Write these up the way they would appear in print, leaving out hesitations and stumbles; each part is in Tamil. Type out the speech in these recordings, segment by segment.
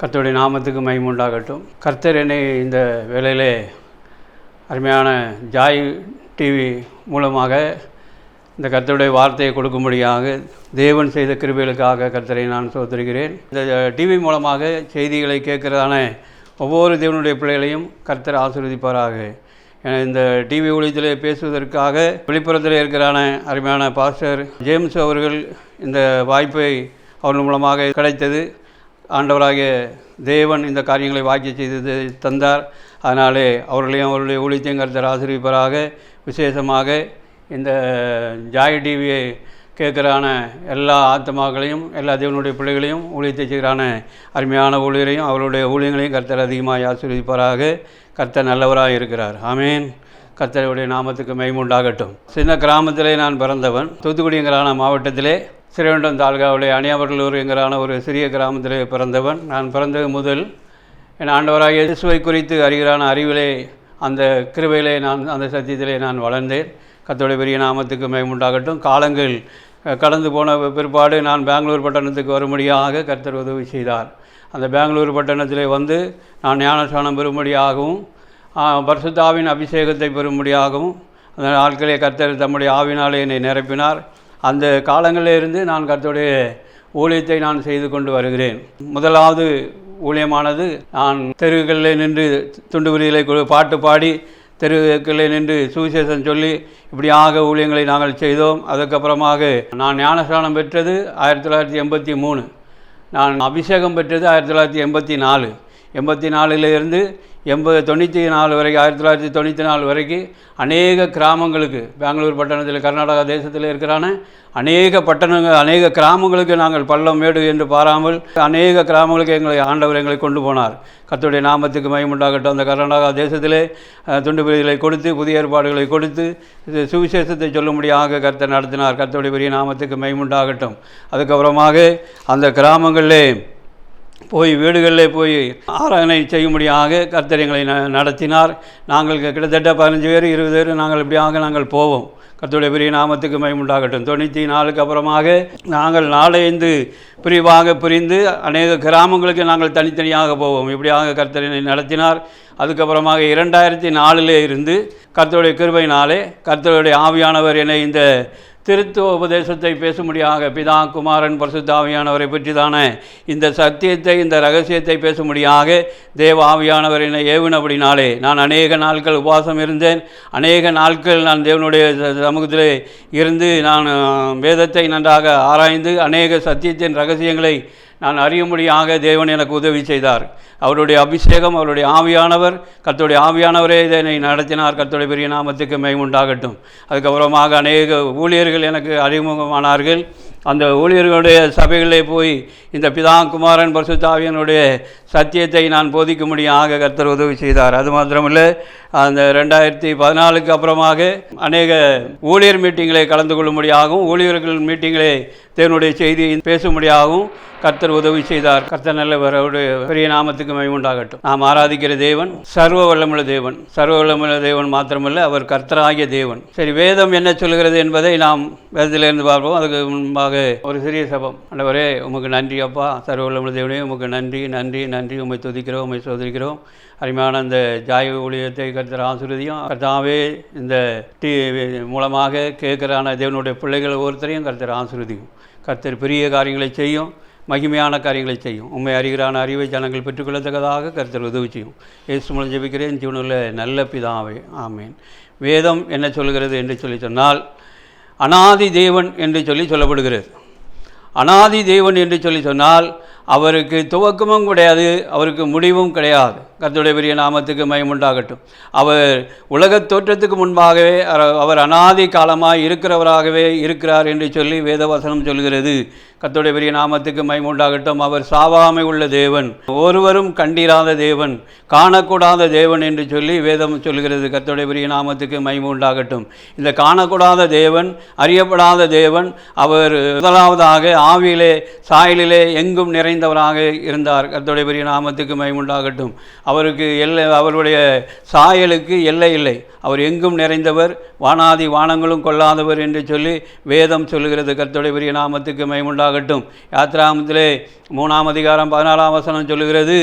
கர்த்தருடைய நாமத்துக்கு மகிமை உண்டாகட்டும். கர்த்தர் என்னை இந்த வேளையிலே அருமையான ஜாய் டிவி மூலமாக இந்த கர்த்தருடைய வார்த்தையை கொடுக்கும்படியாக தேவன் செய்த கிருபைகளுக்காக கர்த்தரை நான் சோதரிக்கிறேன். இந்த டிவி மூலமாக செய்திகளை கேட்கிறதான ஒவ்வொரு தேவனுடைய பிள்ளைகளையும் கர்த்தர் ஆசீர்வதிப்பாராக. இந்த டிவி ஊழியத்தில் பேசுவதற்காக விழுப்புரத்தில் இருக்கிறான அருமையான பாஸ்டர் ஜேம்ஸ் அவர்கள் இந்த வாய்ப்பை அவர்கள் மூலமாக கிடைத்தது. ஆண்டவராகிய தேவன் இந்த காரியங்களை வாக்கிய செய்து தந்தார். அதனாலே அவர்களையும் அவருடைய ஊழியத்தையும் கர்த்தர் ஆசீர்வதிப்பாராக. விசேஷமாக இந்த ஜாய் டிவியை கேட்குறான எல்லா ஆத்மாக்களையும் எல்லா தேவனுடைய பிள்ளைகளையும் ஊழியத்தை செய்கிறான அருமையான ஊழியரையும் அவருடைய ஊழியங்களையும் கர்த்தர் அதிகமாக ஆசீர்வதிப்பாராக. கர்த்தர் நல்லவராக இருக்கிறார். ஆமேன். கர்த்தருடைய நாமத்துக்கு மகிமை உண்டாகட்டும். சின்ன கிராமத்திலே நான் பிறந்தவன். தூத்துக்குடிங்கிறான மாவட்டத்திலே ஸ்ரீவைகுண்டம் தாலுகாவுடைய அணியாவர்களூர் என்கிறான ஒரு சிறிய கிராமத்திலே பிறந்தவன். நான் பிறந்தது முதல் என் ஆண்டவராகிய இயேசுவை குறித்து அறிகிறான அறிவிலே அந்த கிருபையிலே அந்த சத்தியத்திலே நான் வளர்ந்தேன். கர்த்தருடைய பெரிய நாமத்துக்கு மகிமை உண்டாகட்டும். காலங்கள் கடந்து போன பிற்பாடு நான் பெங்களூர் பட்டணத்துக்கு வரும்படியாக கர்த்தர் உதவி செய்தார். அந்த பெங்களூர் பட்டணத்திலே வந்து நான் ஞானஸ்நானம் பெறும்படியாகவும் பரிசுத்த ஆவியின் அபிஷேகத்தை பெறும்படியாகவும் அந்த நாட்களே கர்த்தர் தம்முடைய ஆவினாலே என்னை நிரப்பினார். அந்த காலங்களில் இருந்து நான் கர்த்தருடைய ஊழியத்தை நான் செய்து கொண்டு வருகிறேன். முதலாவது ஊழியமானது நான் தெருவுகளில் நின்று துண்டுவிரிகளை பாட்டு பாடி தெருவுகளில் நின்று சுவிசேஷம் சொல்லி இப்படியாக ஊழியங்களை நாங்கள் செய்தோம். அதுக்கப்புறமாக நான் ஞானஸ்நானம் பெற்றது 1983. நான் அபிஷேகம் பெற்றது 1984. 84 94 வரைக்கும் 1994 வரைக்கும் அநேக கிராமங்களுக்கு பெங்களூர் பட்டணத்தில் கர்நாடகா தேசத்தில் இருக்கிறான அநேக கிராமங்களுக்கு நாங்கள் பள்ளம் மேடு என்று பாராமல் அநேக கிராமங்களுக்கு ஆண்டவர் கொண்டு போனார். கர்த்தருடைய நாமத்துக்கு மகிமை உண்டாகட்டும். அந்த கர்நாடகா தேசத்திலே துண்டு பிரதிகளை கொடுத்து புதிய ஏற்பாடுகளை கொடுத்து சுவிசேஷத்தை சொல்லும்படியாக கர்த்தர் நடத்தினார். கர்த்தருடைய பெரிய நாமத்துக்கு மகிமை உண்டாகட்டும். அதுக்கப்புறமாக அந்த கிராமங்களிலே போய் வீடுகளில் போய் ஆராதனை செய்யும்படியாக கர்த்தர் எங்களை நடத்தினார். நாங்கள் கிட்டத்தட்ட 15 பேர் 20 பேர் நாங்கள் போவோம். கர்த்தருடைய பெரிய நாமத்துக்கு மகிமை உண்டாகட்டும். 94 அப்புறமாக நாங்கள் 4-5 பிரிவாக பிரிந்து அநேக கிராமங்களுக்கு நாங்கள் தனித்தனியாக போவோம். இப்படியாக கர்த்தர் என்னை நடத்தினார். அதுக்கப்புறமாக 2004 இருந்து கர்த்தருடைய கிருபையினாலே கர்த்தருடைய ஆவியானவர் என்னை இந்த திருத்துவ உபதேசத்தை பேசும்படியாக பிதா குமாரன் பரிசுத்த ஆவியானவரை பற்றி தானே இந்த சத்தியத்தை இந்த ரகசியத்தை பேசும்படியாக தேவ ஆவியானவர் என்னை ஏவினபடினாலே நான் அநேக நாட்கள் உபவாசம் இருந்தேன். அநேக நாட்கள் நான் தேவனுடைய சமூகத்திலே இருந்து நான் வேதத்தை நன்றாக ஆராய்ந்து அநேக சத்தியத்தின் ரகசியங்களை நான் அறியும்படியாக தேவன் எனக்கு உதவி செய்தார். அவருடைய அபிஷேகம் அவருடைய ஆவியானவர் கர்த்தருடைய ஆவியானவரே இதனை நடத்தினார். கர்த்தருடைய பெரிய நாமத்துக்கு மகிமை உண்டாகட்டும். அதுக்கப்புறமாக அநேக ஊழியர்கள் எனக்கு அறிமுகமானார்கள். அந்த ஊழியர்களுடைய சபைகளிலே போய் இந்த பிதா குமாரன் பரிசுத்த ஆவியானுடைய சத்தியத்தை நான் போதிக்கும்படியாக கர்த்தர் உதவி செய்தார். அது மாத்திரமில்லை, அந்த 2014 அப்புறமாக அநேக ஊழியர் மீட்டிங்களை கலந்து கொள்ளும்படியாகவும் ஊழியர்கள் மீட்டிங்களை தேவனுடைய செய்தி பேசும்படியாகவும் கர்த்தர் உதவி செய்தார். கர்த்தர் நல்லவர். அவருடைய பெரிய நாமத்துக்கு மகிமை உண்டாகட்டும். நாம் ஆராதிக்கிற தேவன் சர்வ வல்லமுள்ள தேவன். சர்வ வல்லமுள்ள தேவன் மாத்திரமல்ல, அவர் கர்த்தராகிய தேவன். சரி, வேதம் என்ன சொல்கிறது என்பதை நாம் வேதத்திலிருந்து பார்ப்போம். அதுக்கு முன்பாக ஒரு சிறிய சபம். ஆண்டவரே, உமக்கு நன்றி அப்பா. சர்வ வல்லமுள்ள தேவனே, உமக்கு நன்றி நன்றி நன்றி. உம்மை துதிக்கிறோம், உம்மை சோதரிக்கிறோம். அருமையான அந்த ஜாய் ஊழியத்தை கர்த்தர் ஆசீர்வதியும். கர்த்தாவே, இந்த டிவி மூலமாக கேட்கிறான தேவனுடைய பிள்ளைகள் ஒவ்வொருத்தரையும் கர்த்தர் ஆசீர்வதியும். கர்த்தர் பெரிய காரியங்களை செய்யும், மகிமையான காரியங்களை செய்யும். உண்மை அறிகிறான அறிவை ஜனங்கள் பெற்றுக்கொள்ளத்தக்கதாக கர்த்தர் உதவி செய்யும். இயேசு மூலம் ஜெபிக்கிறேன் ஜீவனுள்ள நல்ல பிதாவே, ஆமேன். வேதம் என்ன சொல்கிறது என்று சொன்னால் அனாதி தேவன் என்று சொல்லப்படுகிறது. அனாதி தேவன் என்று சொன்னால் அவருக்கு துவக்கமும் கிடையாது, அவருக்கு முடிவும் கிடையாது. கர்த்தருடைய பெரிய நாமத்துக்கு மகிமை உண்டாகட்டும். அவர் உலகத் தோற்றத்துக்கு முன்பாகவே அவர் அனாதி காலமாய் இருக்கிறவராகவே இருக்கிறார் என்று சொல்லி வேதவசனம் சொல்கிறது. கர்த்தருடைய பெரிய நாமத்துக்கு மகிமை உண்டாகட்டும். அவர் சாவாமை உள்ள தேவன், ஒருவரும் கண்டிராத தேவன், காணக்கூடாத தேவன் என்று சொல்லி வேதம் சொல்கிறது. கர்த்தருடைய பெரிய நாமத்துக்கு மகிமை உண்டாகட்டும். இந்த காணக்கூடாத தேவன், அறியப்படாத தேவன், அவர் முதலாவதாக ஆவியிலே சாயலிலே எங்கும் நிறைந்த நிறைந்தவராக இருந்தார். கர்த்தருடைய பெரிய நாமத்துக்கு மகிமை உண்டாகட்டும். அவருக்கு அவருடைய சாயலுக்கு எல்லை இல்லை. அவர் எங்கும் நிறைந்தவர், வானாதி வானங்களும் கொள்ளாதவர் என்று சொல்லி வேதம் சொல்லுகிறது. கர்த்தருடைய பெரிய நாமத்துக்கு மகிமை உண்டாகட்டும். யாத்திராகமத்திலே 3ஆம் அதிகாரம் 14ஆம் வசனம் சொல்லுகிறது,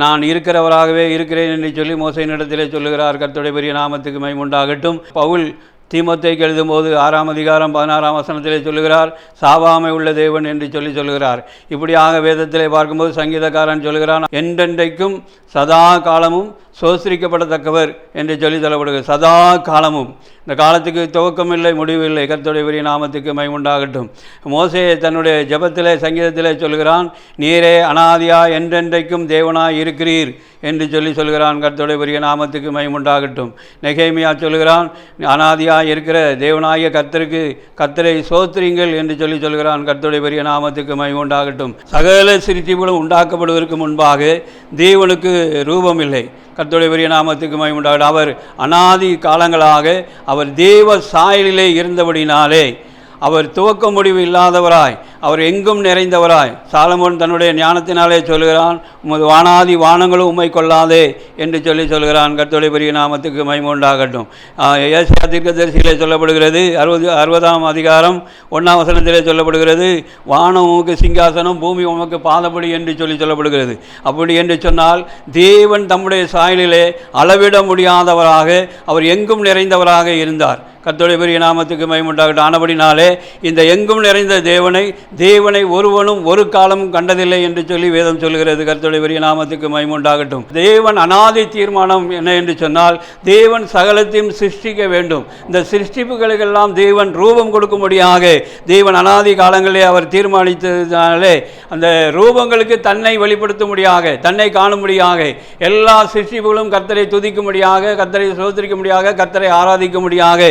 நான் இருக்கிறவராகவே இருக்கிறேன் என்று சொல்லி மோசேயினிடத்திலே சொல்லுகிறார். கர்த்தருடைய பெரிய நாமத்துக்கு மகிமை உண்டாகட்டும். பவுல் தீமோத்தேயுக்கு எழுதும்போது 6ஆம் அதிகாரம் 16ஆம் வசனத்திலே சொல்லுகிறார், சாவாமை உள்ள தேவன் என்று சொல்லுகிறார். இப்படியாக வேதத்திலே பார்க்கும்போது சங்கீதக்காரன் சொல்லுகிறான், என்றென்றைக்கும் சதா காலமும் சோஸ்திரிக்கப்படத்தக்கவர் என்று சொல்லப்படுகிறது. சதா காலமும், இந்த காலத்துக்கு துவக்கம் இல்லை, முடிவில்லை. கர்த்தருடைய பெரிய நாமத்துக்கு மகிமை உண்டாகட்டும். மோசே தன்னுடைய ஜெபத்திலே சங்கீதத்திலே சொல்கிறான், நீரே அனாதியா என்றென்றைக்கும் தேவனாய் இருக்கிறீர் என்று சொல்லுகிறான். கர்த்தருடைய பெரிய நாமத்துக்கு மகிமை உண்டாகட்டும். நெகேமியா சொல்லுகிறான், அனாதியாய் இருக்கிற தேவனாகிய கர்த்தரை சோத்திரிங்கள் என்று சொல்லுகிறான். கர்த்தருடைய பெரிய நாமத்துக்கு மகிமை உண்டாகட்டும். சகல சிருஷ்டிகளும் உண்டாக்கப்படுவதற்கு முன்பாக தேவனுக்கு ரூபம் இல்லை. கர்த்தருடைய பெரிய நாமத்துக்கு மகிமை உண்டாகட்டும். அவர் அனாதி காலங்களாக அவர் தேவ சாயலிலே இருந்தபடினாலே அவர் துவக்க முடிவு இல்லாதவராய், அவர் எங்கும் நிறைந்தவராய். சாலமோன் தன்னுடைய ஞானத்தினாலே சொல்கிறான், வானாதி வானங்களும் உம்மை கொள்ளாதே என்று சொல்கிறான். கர்த்தருடைய பெரிய நாமத்துக்கு மகிமை உண்டாகட்டும். ஏசாயா தீர்க்கதரிசியிலே சொல்லப்படுகிறது, 60ஆம் அதிகாரம் 1ஆம் வசனத்திலே சொல்லப்படுகிறது, வானம் உமக்கு சிங்காசனம், பூமி உமக்கு பாதபடி என்று சொல்லப்படுகிறது. அப்படி என்று சொன்னால் தேவன் தம்முடைய சாயலிலே அளவிட முடியாதவராக அவர் எங்கும் நிறைந்தவராக இருந்தார். கர்த்தருடைய பெரிய நாமத்துக்கு மகிமை உண்டாகட்டும். ஆனபடினாலே இந்த எங்கும் நிறைந்த தேவனை ஒருவனும் ஒரு காலமும் கண்டதில்லை என்று வேதம் சொல்கிறது. கர்த்தருடைய பெரிய நாமத்துக்கு மகிமை உண்டாகட்டும். தேவன் அனாதி தீர்மானம் என்ன என்று சொன்னால், தேவன் சகலத்தையும் சிருஷ்டிக்க வேண்டும். இந்த சிருஷ்டிப்புகளுக்கெல்லாம் தேவன் ரூபம் கொடுக்கும்படியாக தேவன் அனாதி காலங்களிலே அவர் தீர்மானித்ததினாலே அந்த ரூபங்களுக்கு தன்னை வெளிப்படுத்தும்படியாக, தன்னை காணும்படியாக, எல்லா சிருஷ்டிப்புகளும் கர்த்தரை துதிக்கும்படியாக, கர்த்தரை சோதரிக்கும்படியாக, கர்த்தரை ஆராதிக்கும்படியாக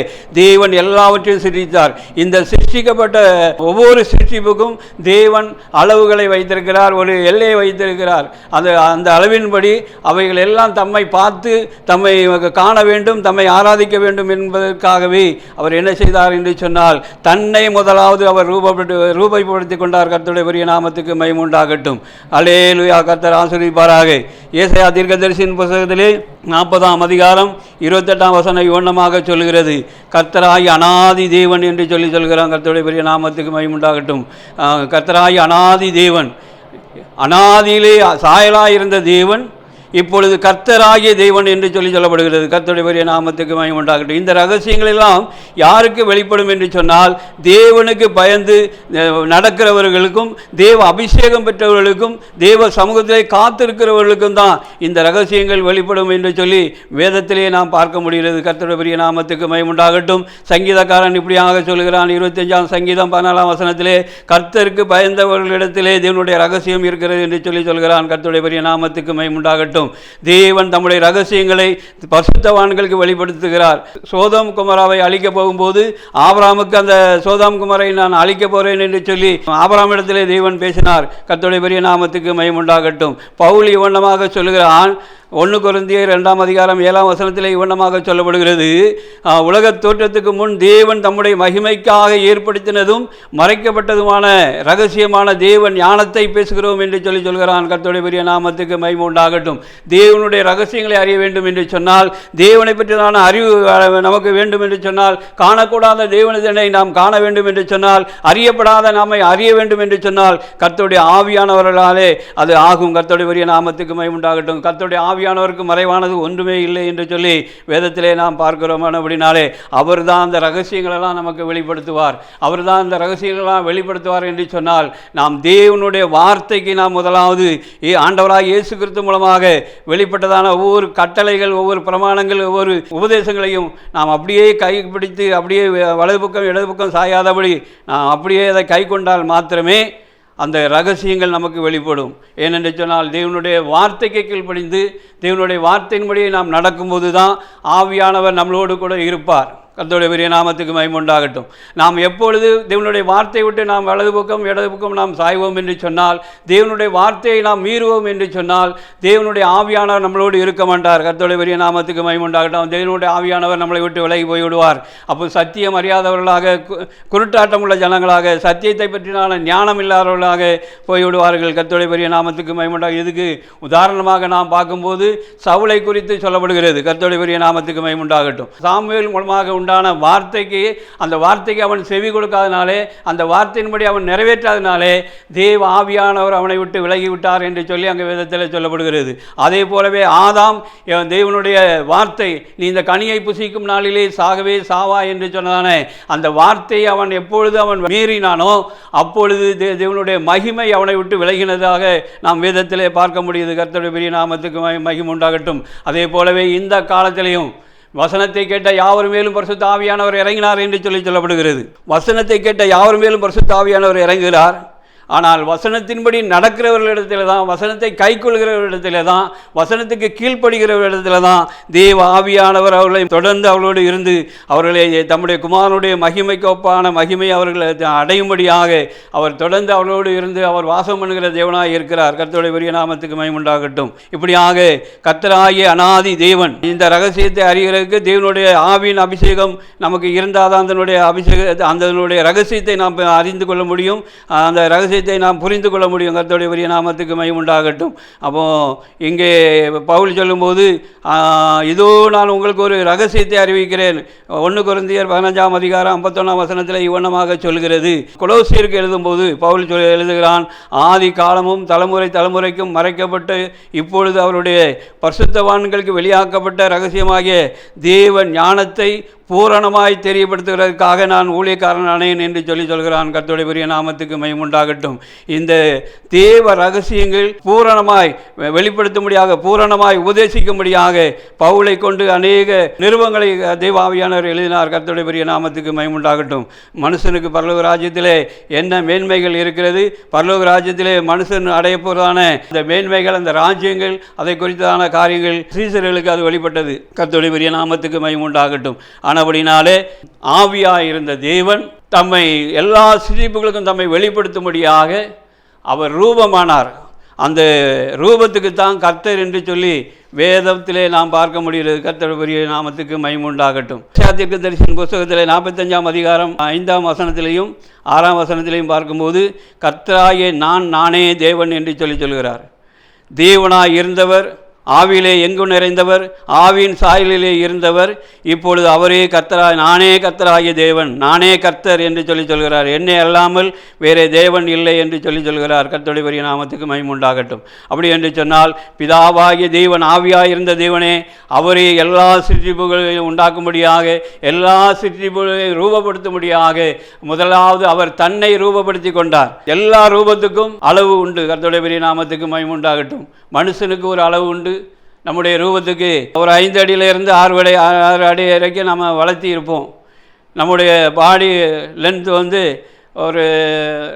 தேவன் எல்லாவற்றையும் சிருஷ்டித்தார். இந்த சிருஷ்டிக்கப்பட்ட ஒவ்வொரு சிருஷ்டிப்புக்கும் தேவன் அளவுகளை வைத்திருக்கிறார், ஒரு எல்லையை வைத்திருக்கிறார். அந்த அளவின்படி அவைகள் எல்லாம் தம்மை பார்த்து தம்மை காண வேண்டும், தம்மை ஆராதிக்க வேண்டும் என்பதற்காகவே அவர் என்ன செய்தார் என்று சொன்னால், தன்னை முதலாவது அவர் ரூபப்படுத்திக் கொண்டார். கர்த்தருடைய பெரிய நாமத்துக்கு மகிமை உண்டாகட்டும். அல்லேலூயா. கர்த்தர் ஆசீர்வதிப்பாராக. ஏசாயா தீர்க்கதரிசியின் புத்தகத்திலே 40ஆம் அதிகாரம் 28ஆம் வசனம் இவ்வண்ணமாக சொல்கிறது, கர்த்தராய் அனாதி தேவன் என்று சொல்கிறான். கர்த்தருடைய பெரிய நாமத்துக்கு மகிமை உண்டாகட்டும். கர்த்தராய் அனாதி தேவன், அனாதியிலே சாயலாய் இருந்த தேவன் இப்பொழுது கர்த்தராகிய தேவன் என்று சொல்லப்படுகிறது. கர்த்தருடைய பெரிய நாமத்துக்கு மகிமை உண்டாகட்டும். இந்த ரகசியங்கள் எல்லாம் யாருக்கு வெளிப்படும் என்று சொன்னால், தேவனுக்கு பயந்து நடக்கிறவர்களுக்கும், தேவ அபிஷேகம் பெற்றவர்களுக்கும், தேவ சமூகத்திலே காத்திருக்கிறவர்களுக்கும் தான் இந்த ரகசியங்கள் வெளிப்படும் என்று வேதத்திலே நாம் பார்க்க முடிகிறது. கர்த்தருடைய பெரிய நாமத்துக்கு மகிமை உண்டாகட்டும். சங்கீதக்காரன் இப்படியாக சொல்கிறான், 25ஆம் சங்கீதம் 14ஆம் வசனத்திலே, கர்த்தருக்கு பயந்தவர்களிடத்திலே தேவனுடைய ரகசியம் இருக்கிறது என்று சொல்கிறான். கர்த்தருடைய பெரிய நாமத்துக்கு மகிமை உண்டாகட்டும். தேவன் தம்முடைய ரகசியங்களை பரிசுத்தவான்களுக்கு வெளிப்படுத்துகிறார். சோதோம் குமாராவை அழிக்க போகும்போது ஆபிரகாமுக்கு அந்த சோதோம் குமாரை நான் அழிக்க போறேன் என்று ஆபிரகாமிடத்திலே தேவன் பேசினார். கர்த்தருடைய பெரிய நாமத்துக்கு மகிமை உண்டாகட்டும். பவுல் இவ்வண்ணமாக சொல்லுகிறான். 1 கொரிந்தியர் 2ஆம் அதிகாரம் 7ஆம் வசனத்திலே இவ்வண்ணமாக சொல்லப்படுகிறது, உலகத் தோற்றத்துக்கு முன் தேவன் தம்முடைய மகிமைக்காக ஏற்படுத்தினதும் மறைக்கப்பட்டதுமான ரகசியமான தேவன் ஞானத்தை பேசுகிறோம் என்று சொல்கிறான். கர்த்தருடைய பெரிய நாமத்துக்கு மகிமை உண்டாகட்டும். தேவனுடைய ரகசியங்களை அறிய வேண்டும் என்று சொன்னால், தேவனை பற்றியான அறிவு நமக்கு வேண்டும் என்று சொன்னால், காணக்கூடாத தேவனை நாம் காண வேண்டும் என்று சொன்னால், அறியப்படாத நாமை அறிய வேண்டும் என்று சொன்னால், கர்த்தருடைய ஆவியானவர்களாலே அது ஆகும். கர்த்தருடைய பெரிய நாமத்துக்கு மகிமை உண்டாகட்டும். கர்த்தருடைய ஆவியானவருக்கு மறைவானது ஒன்றுமே இல்லை என்று வேதத்திலே நாம் பார்க்கிறோம். அப்படினாலே அவர்தான் அந்த ரகசியங்களெல்லாம் நமக்கு வெளிப்படுத்துவார். அவர்தான் அந்த ரகசியங்களெல்லாம் வெளிப்படுத்துவார் என்று சொன்னால், நாம் தேவனுடைய வார்த்தைக்கு நாம் முதலாவது ஆண்டவராக இயேசு கிறிஸ்து மூலமாக வெளிப்பட்டதான ஒவ்வொரு கட்டளைகள், ஒவ்வொரு பிரமாணங்கள், ஒவ்வொரு உபதேசங்களையும் நாம் அப்படியே கைப்பிடித்து, அப்படியே வலது பக்கம் இடது பக்கம் சாயாதபடி நாம் அப்படியே அதை கை கொண்டால் மாத்திரமே அந்த ரகசியங்கள் நமக்கு வெளிப்படும். ஏனென்று சொன்னால், தேவனுடைய வார்த்தைக்கு கீழ்ப்படிந்து தேவனுடைய வார்த்தையின்படியே நாம் நடக்கும்போது தான் ஆவியானவர் நம்மளோடு கூட இருப்பார். கர்த்தருடைய பெரிய நாமத்துக்கு மகிமை உண்டாகட்டும். நாம் எப்பொழுது தேவனுடைய வார்த்தையை விட்டு நாம் வலது பக்கம் இடது பக்கம் நாம் சாய்வோம் என்று சொன்னால், தேவனுடைய வார்த்தையை நாம் மீறுவோம் என்று சொன்னால், தேவனுடைய ஆவியானவர் நம்மளோடு இருக்க மாட்டார். கர்த்தருடைய பெரிய நாமத்துக்கு மகிமை உண்டாகட்டும். தேவனுடைய ஆவியானவர் நம்மளை விட்டு விலகி போய்விடுவார். அப்போ சத்தியம் அறியாதவர்களாக, குருட்டாட்டம் உள்ள ஜனங்களாக, சத்தியத்தை பற்றினால ஞானம் இல்லாதவர்களாக போய்விடுவார்கள். கர்த்தருடைய பெரிய நாமத்துக்கு மகிமை உண்டாகும். இதுக்கு உதாரணமாக நாம் பார்க்கும்போது சவுலை குறித்து சொல்லப்படுகிறது. கர்த்தருடைய பெரிய நாமத்துக்கு மகிமை உண்டாகட்டும். சாமுவேல் மூலமாக உண்டான வார்த்தைக்கு, அந்த வார்த்தைக்கு அவன் செவி கொடுக்காதனாலே, அந்த வார்த்தையின்படி அவன் நிறைவேற்றாதனாலே தேவ ஆவியானவர் அவனை விட்டு விலகிவிட்டார் என்று சொல்லி அங்கே வேதத்தில் சொல்லப்படுகிறது. அதே போலவே ஆதாம் தேவனுடைய வார்த்தை, நீ இந்த கனியை புசிக்கும் நாளிலே சாகவே சாவா என்று சொன்னதானே, அந்த வார்த்தையை அவன் எப்பொழுது அவன் மீறினானோ அப்பொழுது தேவனுடைய மகிமை அவனை விட்டு விலகினதாக நாம் வேதத்திலே பார்க்க முடியுது. கர்த்தருடைய பெரிய நாமத்துக்கு மகிமை உண்டாகட்டும். அதே போலவே இந்த காலத்திலையும் வசனத்தை கேட்ட யாவர் மேலும் பரிசுத்த ஆவியானவர் இறங்கினார் என்று சொல்லப்படுகிறது. வசனத்தை கேட்ட யாவர் மேலும் பரிசுத்த ஆவியானவர் இறங்குகிறார். ஆனால் வசனத்தின்படி நடக்கிறவர்களிடத்தில் தான், வசனத்தை கைக்கொள்கிறவர்களிடத்தில் தான், வசனத்துக்கு கீழ்ப்படுகிறவர்களிடத்தில் தான் தேவ ஆவியானவர் அவர்களை தொடர்ந்து அவர்களோடு இருந்து அவர்களை தம்முடைய குமாரனுடைய மகிமைக்கு ஒப்பான மகிமை அவர்களை அடையும்படியாக அவர் தொடர்ந்து அவர்களோடு இருந்து அவர் வாசம் பண்ணுகிற தேவனாக இருக்கிறார். கர்த்தருடைய பெரிய நாமத்துக்கு மகிமை உண்டாகட்டும். இப்படியாக கர்த்தராகிய அநாதி தேவன், இந்த ரகசியத்தை அறிகிறதுக்கு தேவனுடைய ஆவியின் அபிஷேகம் நமக்கு இருந்தால் தான் அதனுடைய அதனுடைய ரகசியத்தை நாம் அறிந்து கொள்ள முடியும். அந்த ரகசியத்தை நாம் புரிந்து கொள்ள முடியும். கர்த்தருடைய பெரிய நாமத்துக்கு மகிமை உண்டாகட்டும். அப்போ இங்கே பவுல் சொல்லும்போது, இதோ நான் உங்களுக்கு ஒரு ரகசியத்தை அறிவிக்கிறேன். 1 கொரிந்தியர் 15ஆம் அதிகாரம் 51ஆம் வசனத்தில் இவ்வண்ணமாக சொல்கிறது. கொலோசியருக்கு எழுதும்போது பவுல் எழுதுகிறான், ஆதி காலமும் தலைமுறை தலைமுறைக்கும் மறைக்கப்பட்டு இப்பொழுது அவருடைய பரிசுத்தவான்களுக்கு வெளியாக்கப்பட்ட ரகசியமாகிய தேவ ஞானத்தை பூரணமாய் தெரியப்படுத்துகிறதுக்காக நான் ஊழியக்காரன் ஆனேன் என்று சொல்கிறான். கர்த்தருடைய பெரிய நாமத்துக்கு மகிமை உண்டாகட்டும். இந்த தேவ ரகசியங்கள் பூரணமாய் வெளிப்படுத்தும்படியாக, பூரணமாய் உபதேசிக்கும்படியாக பவுலை கொண்டு அநேக நிருபங்களை தேவ ஆவியானவர் எழுதினார். கர்த்தருடைய பெரிய நாமத்துக்கு மகிமை உண்டாகட்டும். மனுஷனுக்கு பரலோக ராஜ்யத்திலே என்ன மேன்மைகள் இருக்கிறது, பரலோக ராஜ்யத்திலே மனுஷன் அடைய போவதான இந்த மேன்மைகள், அந்த ராஜ்யங்கள், அதை குறித்ததான காரியங்கள் சீசர்களுக்கு அது வெளிப்பட்டது. கர்த்தருடைய பெரிய நாமத்துக்கு மகிமை உண்டாகட்டும். ஆனபடினாலே ஆவியாயிருந்த தேவன் தம்மை எல்லா சிரிப்புகளுக்கும் தம்மை வெளிப்படுத்தும்படியாக அவர் ரூபமானார். அந்த ரூபத்துக்கு தான் கர்த்தர் என்று சொல்லி வேதத்திலே நாம் பார்க்க முடிகிறது. கர்த்தருடைய பெரிய நாமத்துக்கு மகிமை உண்டாகட்டும். தீர்க்கதரிசியின் புத்தகத்திலே 45ஆம் அதிகாரம் 5ஆம் வசனத்திலையும் 6ஆம் வசனத்திலையும் பார்க்கும்போது கர்த்தராகிய நானே தேவன் என்று சொல்கிறார். தேவனாய் இருந்தவர், ஆவியிலே எங்கும் நிறைந்தவர், ஆவியின் சாயலிலே இருந்தவர், இப்பொழுது அவரே கர்த்தராய், நானே கர்த்தராகிய தேவன், நானே கர்த்தர் என்று சொல்கிறார். என்னை அல்லாமல் வேறே தேவன் இல்லை என்று சொல்கிறார். கர்த்தருடைய பெரிய நாமத்துக்கு மகிமை உண்டாகட்டும். அப்படி என்று சொன்னால் பிதாவாகிய தேவன், ஆவியாயிருந்த தேவனே, அவரே எல்லா சிற்றிப்புகளையும் உண்டாக்கும்படியாக, எல்லா சிற்றிப்புகளையும் ரூபப்படுத்தும்படியாக முதலாவது அவர் தன்னை ரூபப்படுத்தி கொண்டார். எல்லா ரூபத்துக்கும் அளவு உண்டு. கர்த்தருடைய பெரிய நாமத்துக்கு மகிமை உண்டாகட்டும். மனுஷனுக்கு ஒரு அளவு உண்டு. நம்முடைய ரூபத்துக்கு ஒரு 5 அடியிலிருந்து 6 அடி வரைக்கும் நம்ம வளர்த்தி இருப்போம். நம்முடைய பாடி லென்த் வந்து ஒரு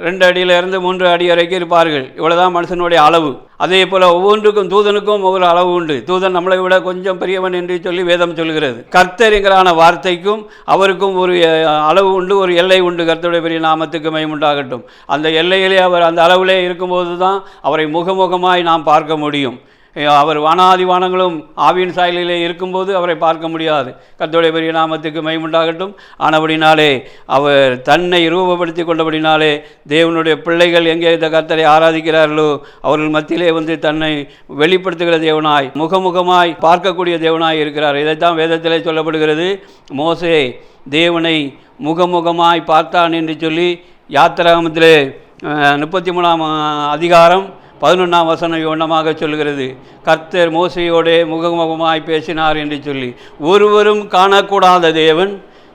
2 அடியிலிருந்து 3 அடி வரைக்கும் இருப்பார்கள். இவ்வளோதான் மனுஷனுடைய அளவு. அதே போல் ஒவ்வொன்றுக்கும், தூதனுக்கும் ஒவ்வொரு அளவு உண்டு. தூதன் நம்மளை விட கொஞ்சம் பெரியவன் என்று சொல்லி வேதம் சொல்கிறது. கர்த்தருங்கிறான வார்த்தைக்கும் அவருக்கும் ஒரு அளவு உண்டு, ஒரு எல்லை உண்டு. கர்த்தருடைய பெரிய நாமத்துக்கு மகிமை உண்டாகட்டும். அந்த எல்லையிலே அவர் அந்த அளவிலே இருக்கும்போது தான் அவரை முகமுகமாய் நாம் பார்க்க முடியும். அவர் வானாதி வானங்களும் ஆவியின் சாயலிலே இருக்கும்போது அவரை பார்க்க முடியாது. கர்த்தருடைய பெரிய நாமத்துக்கு மகிமை உண்டாகட்டும். ஆனபடினாலே அவர் தன்னை ரூபப்படுத்தி கொண்டபடினாலே தேவனுடைய பிள்ளைகள் எங்கே இந்த கர்த்தரை ஆராதிக்கிறார்களோ அவர்கள் மத்தியிலே வந்து தன்னை வெளிப்படுத்துகிற தேவனாய், முகமுகமாய் பார்க்கக்கூடிய தேவனாய் இருக்கிறார். இதைத்தான் வேதத்திலே சொல்லப்படுகிறது. மோசே தேவனை முகமுகமாய் பார்த்தான் என்று சொல்லி யாத்திராகமத்திலே 33ஆம் அதிகாரம் 11ஆம் வசனம் இவ்வண்ணமாக சொல்கிறது. கர்த்தர் மோசையோடே முகமுகமாய் பேசினார் என்று சொல்லி. ஒருவரும் காணக்கூடாத தேவன்,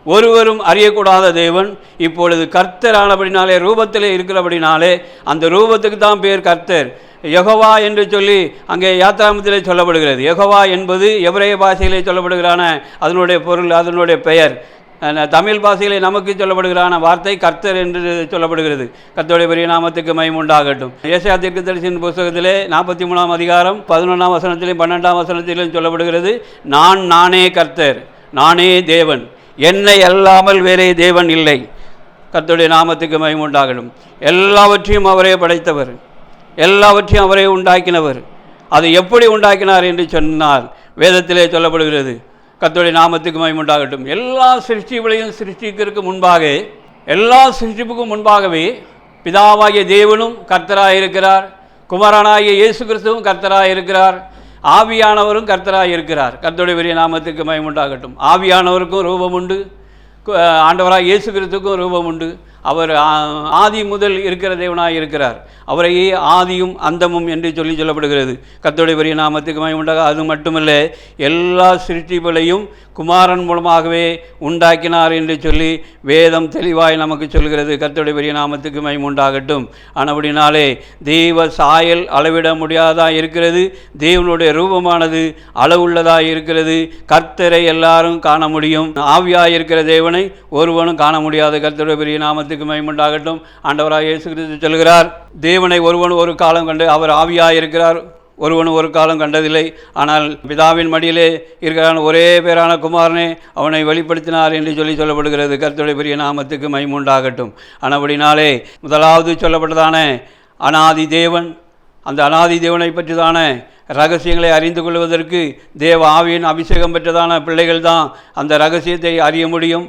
ஒருவரும் அறியக்கூடாத தேவன் இப்பொழுது கர்த்தர் ஆனபடினாலே, ரூபத்திலே இருக்கிறபடினாலே அந்த ரூபத்துக்கு தான் பேர் கர்த்தர். யெகோவா என்று சொல்லி அங்கே யாத்திராகமத்திலே சொல்லப்படுகிறது. யெகோவா என்பது எபிரேய பாஷையிலே சொல்லப்படுகிறான அதனுடைய பொருள், அதனுடைய பெயர். தமிழ் பாஷையிலே நமக்கு சொல்லப்படுகிறான வார்த்தை கர்த்தர் என்று சொல்லப்படுகிறது. கர்த்தருடைய பெரிய நாமத்துக்கு மகிமை உண்டாகட்டும். ஏசாயா தீர்க்கதரிசியின் புத்தகத்திலே 43ஆம் அதிகாரம் 11ஆம் வசனத்திலும் 12ஆம் வசனத்திலும் சொல்லப்படுகிறது, நானே கர்த்தர், நானே தேவன், என்னை அல்லாமல் வேறே தேவன் இல்லை. கர்த்தருடைய நாமத்துக்கு மகிமை உண்டாகட்டும். எல்லாவற்றையும் அவரே படைத்தவர், எல்லாவற்றையும் அவரே உண்டாக்கினவர். அதை எப்படி உண்டாக்கினார் என்று சொன்னால் வேதத்திலே சொல்லப்படுகிறது. கர்த்தருடைய நாமத்துக்கு மகிமை உண்டாகட்டும். எல்லா சிருஷ்டிகளையும் சிருஷ்டிக்கிறதுக்கு முன்பாக, எல்லா சிருஷ்டிப்புக்கும் முன்பாகவே பிதாவாகிய தேவனும் கர்த்தராக இருக்கிறார், குமாரனாகிய இயேசு கிறிஸ்துவும் கர்த்தராக இருக்கிறார், ஆவியானவரும் கர்த்தராக இருக்கிறார். கர்த்தருடைய பெரிய நாமத்துக்கு மகிமை உண்டாகட்டும். ஆவியானவருக்கும் ரூபம் உண்டு, ஆண்டவராக இயேசு கிறிஸ்துவுக்கும் ரூபம் உண்டு. அவர் ஆதி முதல் இருக்கிற தேவனாக இருக்கிறார். அவரையே ஆதியும் அந்தமும் என்று சொல்லப்படுகிறது. கர்த்தருடைய பெரிய நாமத்துக்கு மகிமை உண்டாக. அது மட்டுமல்ல, எல்லா சிருஷ்டிகளையும் குமாரன் மூலமாகவே உண்டாக்கினார் என்று சொல்லி வேதம் தெளிவாய் நமக்கு சொல்கிறது. கர்த்தருடைய பெரிய நாமத்துக்கு மகிமை உண்டாகட்டும். ஆனபடினாலே தெய்வ சாயல் அளவிட முடியாததாக இருக்கிறது, தேவனுடைய ரூபமானது அளவுள்ளதாக இருக்கிறது. கர்த்தரை எல்லாரும் காண முடியும், ஆவியாக இருக்கிற தேவனை ஒருவனும் காண முடியாது. கர்த்தருடைய பெரிய நாமத்துக்கு மகிமை உண்டாகட்டும். ஆண்டவராக இயேசு கிறிஸ்து சொல்கிறார், தேவனை ஒருவன் ஒரு காலம் கண்டு, அவர் ஆவியாக இருக்கிறார், ஒருவனும் ஒரு காலம் கண்டதில்லை. ஆனால் பிதாவின் மடியிலே இருக்கிறான் ஒரே பேரான குமாரனே அவனை வெளிப்படுத்தினார் என்று சொல்லப்படுகிறது. கர்த்தருடைய பெரிய நாமத்துக்கு மகிமை உண்டாகட்டும். ஆனபடினாலே முதலாவது சொல்லப்பட்டதான அனாதி தேவன், அந்த அனாதி தேவனை பற்றிதான ரகசியங்களை அறிந்து கொள்வதற்கு தேவ ஆவியின் அபிஷேகம் பெற்றதான பிள்ளைகள் தான் அந்த ரகசியத்தை அறிய முடியும்.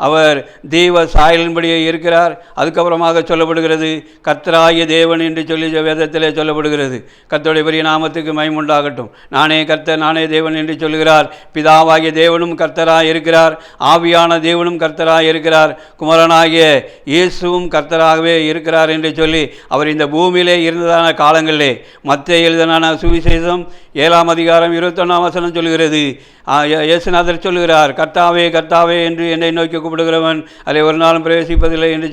அவர் தெய்வ சாயலின்படியே இருக்கிறார். அதுக்கப்புறமாக சொல்லப்படுகிறது கர்த்தராகிய தேவன் என்று சொல்லி வேதத்திலே சொல்லப்படுகிறது. கர்த்தருடைய பெரிய நாமத்துக்கு மகிமை உண்டாகட்டும். நானே கர்த்தர், நானே தேவன் என்று சொல்கிறார். பிதாவாகிய தேவனும் கர்த்தராக இருக்கிறார், ஆவியான தேவனும் கர்த்தராக இருக்கிறார், குமாரனாகிய இயேசுவும் கர்த்தராகவே இருக்கிறார் என்று சொல்லி அவர் இந்த பூமியிலே இருந்ததான காலங்களிலே மத்தேயு எழுதின சுவிசேஷம் 7ஆம் அதிகாரம் 21ஆம் வசனம் சொல்கிறது. இயேசுநாதர் சொல்கிறார், கர்த்தாவே கர்த்தாவே என்று என்னை நோக்கி கூப்பிடுகிறவன் அதை ஒரு நாளும் பிரவேசிப்பதில்லை என்று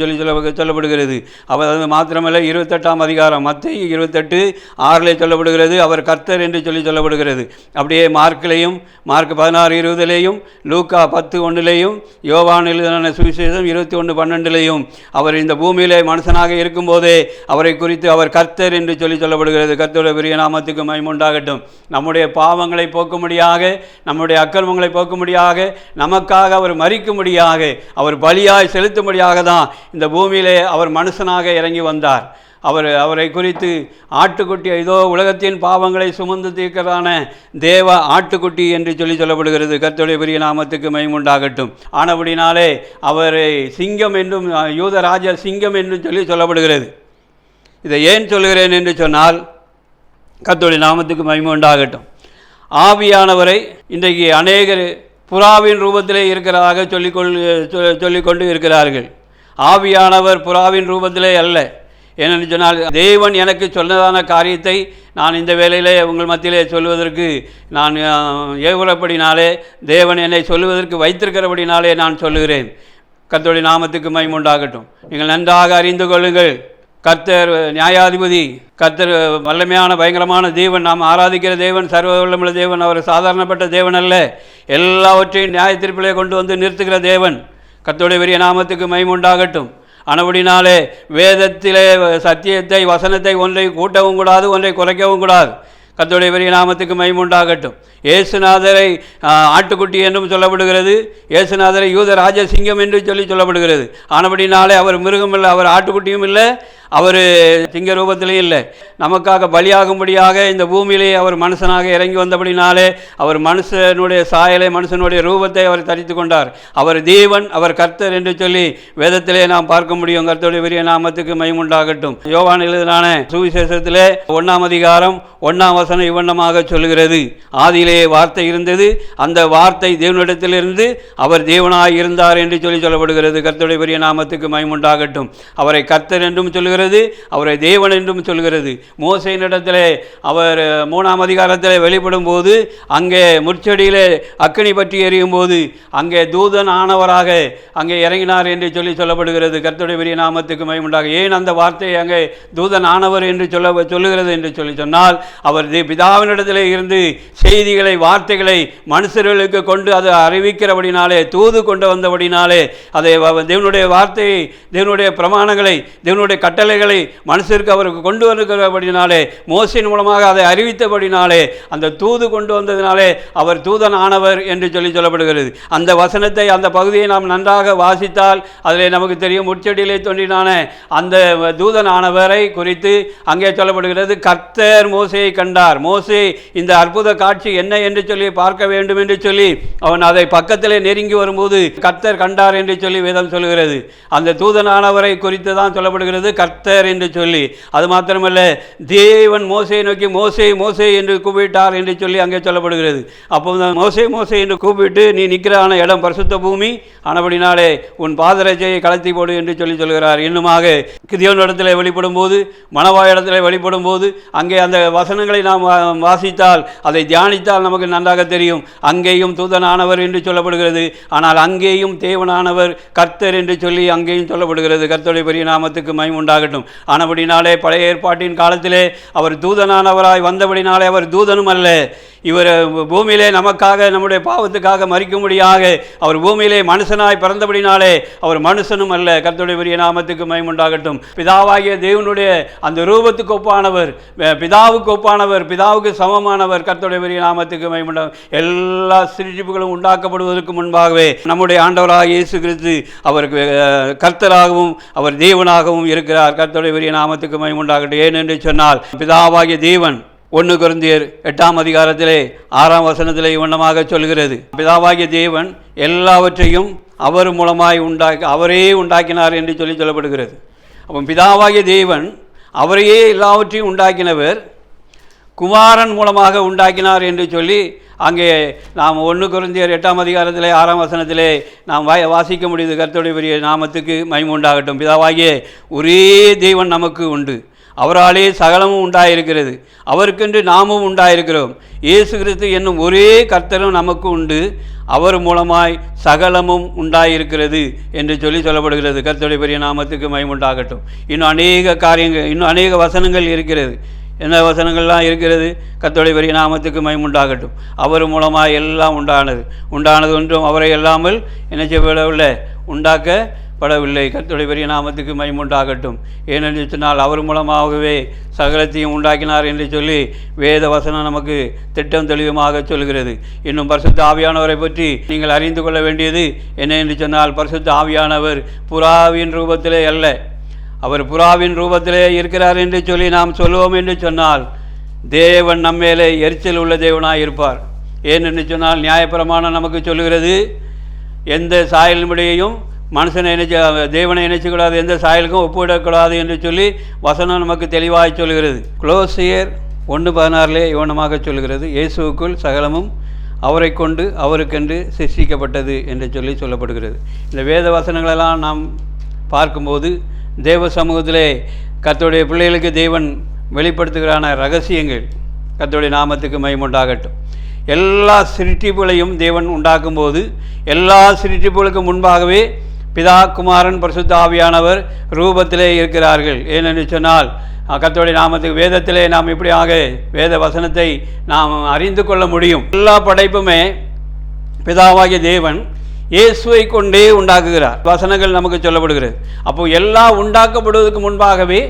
சொல்லப்படுகிறது. அவர் அது மாத்திரமல்ல, 28ஆம் அதிகாரம் மத்தேயு 28:6 சொல்லப்படுகிறது, அவர் கர்த்தர் என்று சொல்லப்படுகிறது. அப்படியே மார்க்கிலையும், மார்க் 16:20, லூக்கா 10:1, யோவான் எழுதின சுவிசேஷம் 21:12 அவர் இந்த பூமியிலே மனுஷனாக இருக்கும்போதே அவரை குறித்து அவர் கர்த்தர் என்று சொல்லப்படுகிறது. கர்த்தருடைய பெரிய நாமத்துக்கு மகிமை உண்டாகட்டும். நம்முடைய பாவங்களை போக்கும்படியாக, நம்முடைய அக்கிரமங்களை போக்கும்படியாக, நமக்காக அவர் மரிக்கும்படியாக, அவர் பலியாய் செலுத்தும்படியாக தான் இந்த பூமியிலே அவர் மனுஷனாக இறங்கி வந்தார். அவரை குறித்து ஆட்டுக்குட்டி, இதோ உலகத்தின் பாவங்களை சுமந்து தீர்க்கிறதான தேவ ஆட்டுக்குட்டி என்று சொல்லப்படுகிறது. கர்த்தருடைய பெரிய நாமத்துக்கு மகிமை உண்டாகட்டும். ஆனபடினாலே அவரை சிங்கம் என்றும், யூதராஜ சிங்கம் என்றும் சொல்லப்படுகிறது. இதை ஏன் சொல்கிறேன் என்று சொன்னால், கர்த்தருடைய நாமத்துக்கு மகிமை உண்டாகட்டும். ஆவியானவரை இன்றைக்கு அநேகர் புறாவின் ரூபத்திலே இருக்கிறதாக சொல்லிக்கொண்டு இருக்கிறார்கள். ஆவியானவர் புறாவின் ரூபத்திலே அல்ல. ஏனென்று சொன்னால், தேவன் எனக்கு சொன்னதான காரியத்தை நான் இந்த வேளையிலே உங்கள் மத்தியிலே சொல்வதற்கு நான் ஏவுறப்படினாலே, தேவன் என்னை சொல்லுவதற்கு வைத்திருக்கிறபடினாலே நான் சொல்லுகிறேன். கர்த்தருடைய நாமத்துக்கு மகிமை உண்டாகட்டும். நீங்கள் நன்றாக அறிந்து கொள்ளுங்கள், கர்த்தர் நியாயாதிபதி, கர்த்தர் வல்லமையான பயங்கரமான தேவன், நாம் ஆராதிக்கிற தேவன் சர்வ வல்லமுள்ள தேவன். அவர் சாதாரணப்பட்ட தேவன் அல்ல, எல்லாவற்றையும் நியாயத்தீர்ப்பிலே கொண்டு வந்து நிறுத்துகிற தேவன். கர்த்தருடைய பெரிய நாமத்துக்கு மகிமை உண்டாகட்டும். ஆனபடினாலே வேதத்திலே சத்தியத்தை, வசனத்தை ஒன்றை கூட்டவும் கூடாது, ஒன்றை குறைக்கவும் கூடாது. கர்த்தருடைய பெரிய நாமத்துக்கு மகிமை உண்டாகட்டும். இயேசுநாதரை ஆட்டுக்குட்டி என்றும் சொல்லப்படுகிறது, இயேசுநாதரை யூத ராஜசிங்கம் என்று சொல்லப்படுகிறது. ஆனபடினாலே அவர் மிருகம் இல்லை, அவர் ஆட்டுக்குட்டியும் இல்லை, அவர் சிங்க ரூபத்திலேயும் இல்லை. நமக்காக பலியாகும்படியாக இந்த பூமியிலே அவர் மனுஷனாக இறங்கி வந்தபடினாலே அவர் மனுஷனுடைய சாயலை, மனுஷனுடைய ரூபத்தை அவர் தரித்து கொண்டார். அவர் தேவன், அவர் கர்த்தர் என்று சொல்லி வேதத்திலே நாம் பார்க்க முடியும். கர்த்தருடைய பெரிய நாமத்துக்கு மகிமை உண்டாகட்டும். யோவான் எழுதின சுவிசேஷத்திலே 1ஆம் அதிகாரம் 1ஆம் வசனம் இவ்வண்ணமாக சொல்கிறது, ஆதியிலே வார்த்தை இருந்தது, அந்த வார்த்தை தேவனிடத்திலிருந்து, அவர் தேவனாய் இருந்தார் என்று சொல்லப்படுகிறது. கர்த்தருடைய பெரிய நாமத்துக்கு மகிமை உண்டாகட்டும். அவரை கர்த்தர் என்றும் சொல்லுகிறது, அவரை தேவன் என்றும் சொல்கிறது. மோசேயினிடத்திலே அவர் 3ஆம் அதிகாரத்திலே வெளிப்படும் போது, அங்கே முற்செடியிலே அக்கினி பற்றி எரியும் போது அங்கே தூதன் ஆனவராக அங்கே இறங்கினார் என்று சொல்லப்படுகிறது. கர்த்தருடைய பெரிய நாமத்துக்கு மகிமை உண்டாக. ஏன் அந்த வார்த்தையை அங்கே தூதன் ஆனவர் என்று சொல்லுகிறது என்று சொன்னால், அவர் பிதாவினிடத்திலே இருந்து செய்திகளை, வார்த்தைகளை மனுஷர்களுக்கு கொண்டு அதை அறிவிக்கிறபடினாலே, தூது கொண்டு வந்தபடினாலே, அதை தேவனுடைய வார்த்தையை, தேவனுடைய பிரமாணங்களை, தேவனுடைய கட்டளை கட்டளைகளை மனுஷருக்கு அவருக்கு கொண்டு வருகிறபடினாலே, மோசையின் மூலமாக அதை அறிவித்தபடினாலே, அந்த தூது கொண்டு வந்ததினாலே அவர் தூதன் ஆனவர் என்று சொல்லப்படுகிறது. அந்த வசனத்தை, அந்த பகுதியை நாம் நன்றாக வாசித்தால் அதில் நமக்கு தெரியும். முச்செடியிலே தோன்றினான அந்த தூதன் ஆனவரை குறித்து அங்கே சொல்லப்படுகிறது. கர்த்தர் மோசேயை கண்டார். மோசே இந்த அற்புத காட்சி என்ன என்று சொல்லி பார்க்க வேண்டும் என்று சொல்லி அவன் அதை பக்கத்திலே நெருங்கி வரும்போது கர்த்தர் கண்டார் என்று சொல்லி வேதம் சொல்கிறது. அந்த தூதனானவரை குறித்து தான் சொல்லப்படுகிறது கர்த்தர் என்று சொல்லி. அது மாத்திரமல்ல, தேவன் மோசேயை நோக்கி மோசே மோசே என்று கூப்பிட்டார் என்று சொல்லி அங்கே சொல்லப்படுகிறது. அப்போது மோசே மோசே என்று கூப்பிட்டு, நீ நிற்கிறான இடம் பரிசுத்த பூமி, ஆனபடினாலே உன் பாதரட்சையை கலத்தி போடு என்று சொல்லி சொல்கிறார். இன்னுமாக கிதியோன் இடத்திலே வெளிப்படும் போது, மணவாய் இடத்திலே வெளிப்படும் போது அங்கே அந்த வசனங்களை நாம் வாசித்தால், அதை தியானித்தால் நமக்கு நன்றாக தெரியும். அங்கேயும் தூதனானவர் என்று சொல்லப்படுகிறது. ஆனால் அங்கேயும் தேவனானவர் கர்த்தர் என்று சொல்லி அங்கேயும் சொல்லப்படுகிறது. கர்த்தருடைய பெரிய நாமத்துக்கு மகிமை உண்டாகட்டும். ஆனபடினாலே பழைய ஏற்பாட்டின் காலத்திலே அவர் தூதனானவராய் வந்தபடினாலே அவர் தூதனும் அல்ல. இவர் பூமியிலே நமக்காக, நம்முடைய பாவத்துக்காக மரிக்கும்படியாக அவர் பூமியிலே மனுஷனாய் பிறந்தபடினாலே அவர் மனுஷனும் அல்ல. கர்த்தருடைய பெரிய நாமத்துக்கு மகிமை உண்டாகட்டும். பிதாவாகிய தேவனுடைய அந்த ரூபத்துக்கு ஒப்பானவர், பிதாவுக்கு ஒப்பானவர், பிதாவுக்கு சமமானவர். கர்த்தருடைய பெரிய நாமத்துக்கு மகிமை உண்டாகும். எல்லா சிருஷ்டிப்புகளும் உண்டாக்கப்படுவதற்கு முன்பாகவே நம்முடைய ஆண்டவராகிய இயேசு கிறிஸ்து அவர் கர்த்தராகவும் அவர் தேவனாகவும் இருக்கிறார். கர்த்தருடைய பெரிய நாமத்துக்கு மகிமை உண்டாகட்டும். ஏனென்று சொன்னால், பிதாவாகிய தேவன் 1 கொரிந்தியர் 8ஆம் அதிகாரத்திலே 6ஆம் வசனத்திலே இவ்வண்ணமாக சொல்கிறது. பிதாவாகிய தேவன் எல்லாவற்றையும் அவர் மூலமாய் அவரே உண்டாக்கினார் என்று சொல்லப்படுகிறது. அப்போ பிதாவாகிய தேவன் அவரையே எல்லாவற்றையும் உண்டாக்கினவர் குமாரன் மூலமாக உண்டாக்கினார் என்று சொல்லி அங்கே நாம் 1 கொரிந்தியர் 8ஆம் அதிகாரத்திலே 6ஆம் வசனத்திலே நாம் வாசிக்க முடியுது. கர்த்தருடைய பெரிய நாமத்துக்கு மகிமை உண்டாகட்டும். பிதாவாகிய ஒரே தேவன் நமக்கு உண்டு. அவராலே சகலமும் உண்டாயிருக்கிறது. அவருக்கென்று நாமும் உண்டாயிருக்கிறோம். இயேசு கிறிஸ்து என்னும் ஒரே கர்த்தரும் நமக்கு உண்டு. அவர் மூலமாய் சகலமும் உண்டாயிருக்கிறது என்று சொல்லப்படுகிறது. கர்த்தருடைய பெரிய நாமத்துக்கு மகிமை உண்டாகட்டும். இன்னும் அநேக காரியங்கள், இன்னும் அநேக வசனங்கள் இருக்கிறது. என்ன வசனங்கள்லாம் இருக்கிறது? கர்த்தருடைய பெரிய நாமத்துக்கு மகிமை உண்டாகட்டும். அவர் மூலமாக எல்லாம் உண்டானது ஒன்றும் அவரை இல்லாமல் என்ன செய்யப்படவில்லை, உண்டாக்கப்படவில்லை. கர்த்தருடைய பெரிய நாமத்துக்கு மகிமை உண்டாகட்டும். ஏனென்று சொன்னால், அவர் மூலமாகவே சகலத்தையும் உண்டாக்கினார் என்று சொல்லி வேத வசனம் நமக்கு திட்டம் தெளிவமாக சொல்கிறது. இன்னும் பரிசுத்த ஆவியானவரை பற்றி நீங்கள் அறிந்து கொள்ள வேண்டியது என்ன என்று சொன்னால், பரிசுத்த ஆவியானவர் புறாவின் ரூபத்திலே அல்ல, அவர் புறாவின் ரூபத்திலே இருக்கிறார் என்று சொல்லி நாம் சொல்லுவோம் என்று சொன்னால், தேவன் நம்மேலே எரிச்சல் உள்ள தேவனாக இருப்பார். ஏனென்று சொன்னால், நியாயப்பிரமாணம் நமக்கு சொல்லுகிறது, எந்த சாயலினுடையும் மனுஷனை தேவனை நினைச்சக்கூடாது, எந்த சாயலுக்கும் ஒப்புவிடக்கூடாது என்று சொல்லி வசனம் நமக்கு தெளிவாக சொல்கிறது. கொலோசியர் 1:16 இவனமாக சொல்கிறது, இயேசுவுக்குள் சகலமும் அவரை கொண்டு அவருக்கென்று சிருஷ்டிக்கப்பட்டது என்று சொல்லப்படுகிறது. இந்த வேத வசனங்களெல்லாம் நாம் பார்க்கும்போது தேவ சமூகத்திலே கர்த்தருடைய பிள்ளைகளுக்கு தேவன் வெளிப்படுத்துகிறான ரகசியங்கள். கர்த்தருடைய நாமத்துக்கு மகிமை உண்டாகட்டும். எல்லா சிருஷ்டிப்புகளையும் தேவன் உண்டாக்கும்போது எல்லா சிருஷ்டிப்புகளுக்கு முன்பாகவே பிதா, குமாரன், பரிசுத்த ஆவியானவர் ரூபத்திலே இருக்கிறார்கள். ஏனென்று சொன்னால், கர்த்தருடைய நாமத்துக்கு வேதத்திலே நாம் இப்படியாக வேத வசனத்தை நாம் அறிந்து கொள்ள முடியும். எல்லா படைப்புமே பிதாவாகிய தேவன் இயேசுவை கொண்டே உண்டாக்குகிறார். வசனங்கள் நமக்கு சொல்லப்படுகிறது. அப்போ எல்லாம் உண்டாக்கப்படுவதற்கு முன்பாகவே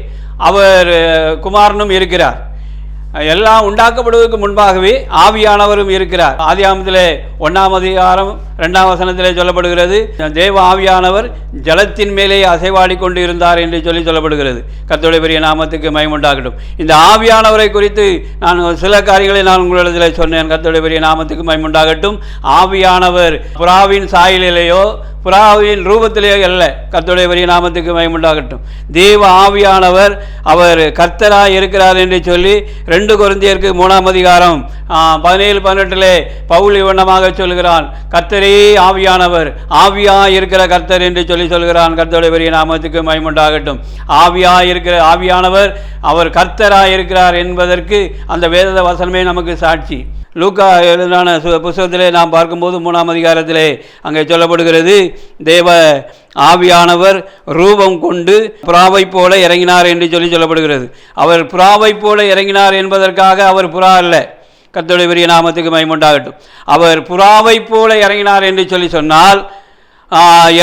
அவர் குமாரனும் இருக்கிறார். எல்லாம் உண்டாக்கப்படுவதற்கு முன்பாகவே ஆவியானவரும் இருக்கிறார். ஆதியாகமத்திலே 1ஆம் அதிகாரம் 2ஆம் வசனத்திலே சொல்லப்படுகிறது, தேவ ஆவியானவர் ஜலத்தின் மேலே அசைவாடி கொண்டு இருந்தார் என்று சொல்லப்படுகிறது. கர்த்தருடைய பெரிய நாமத்துக்கு மகிமை உண்டாகட்டும். இந்த ஆவியானவரை குறித்து நான் சில காரியங்களை நான் உங்களிடத்தில் சொன்னேன். கர்த்தருடைய பெரிய நாமத்துக்கு மகிமை உண்டாகட்டும். ஆவியானவர் புறாவின் சாயலிலேயோ புறாவின் ரூபத்திலேயோ அல்ல. கர்த்தருடைய பெரிய நாமத்துக்கு மகிமை உண்டாகட்டும். தேவ ஆவியானவர் அவர் கர்த்தராய் இருக்கிறார் என்று சொல்லி 2 கொரிந்தியருக்கு 3ஆம் அதிகாரம் 17-18 பவுல் இவ்வண்ணமாக சொல்கிறான், கர்த்தரே ஆவியானவர், ஆவியாய் இருக்கிற கர்த்தர் என்று சொல்கிறான். கர்த்தருடைய பெரிய நாமத்துக்கு மகிமை உண்டாகட்டும். ஆவியாய் இருக்கிற ஆவியானவர் அவர் கர்த்தராய் இருக்கிறார் என்பதற்கு அந்த வேத வசனமே நமக்கு சாட்சி. லூக்கா எழுதின புத்தகத்திலே நாம் பார்க்கும்போது 3ஆம் அதிகாரத்திலே அங்கே சொல்லப்படுகிறது, தேவ ஆவியானவர் ரூபம் கொண்டு புறாவை போல இறங்கினார் என்று சொல்லப்படுகிறது. அவர் புறாவை போல இறங்கினார் என்பதற்காக அவர் புறா அல்ல. கர்த்தருடைய பெரிய நாமத்துக்கு மகிமை உண்டாகட்டும். அவர் புறாவை போல இறங்கினார் என்று சொன்னால்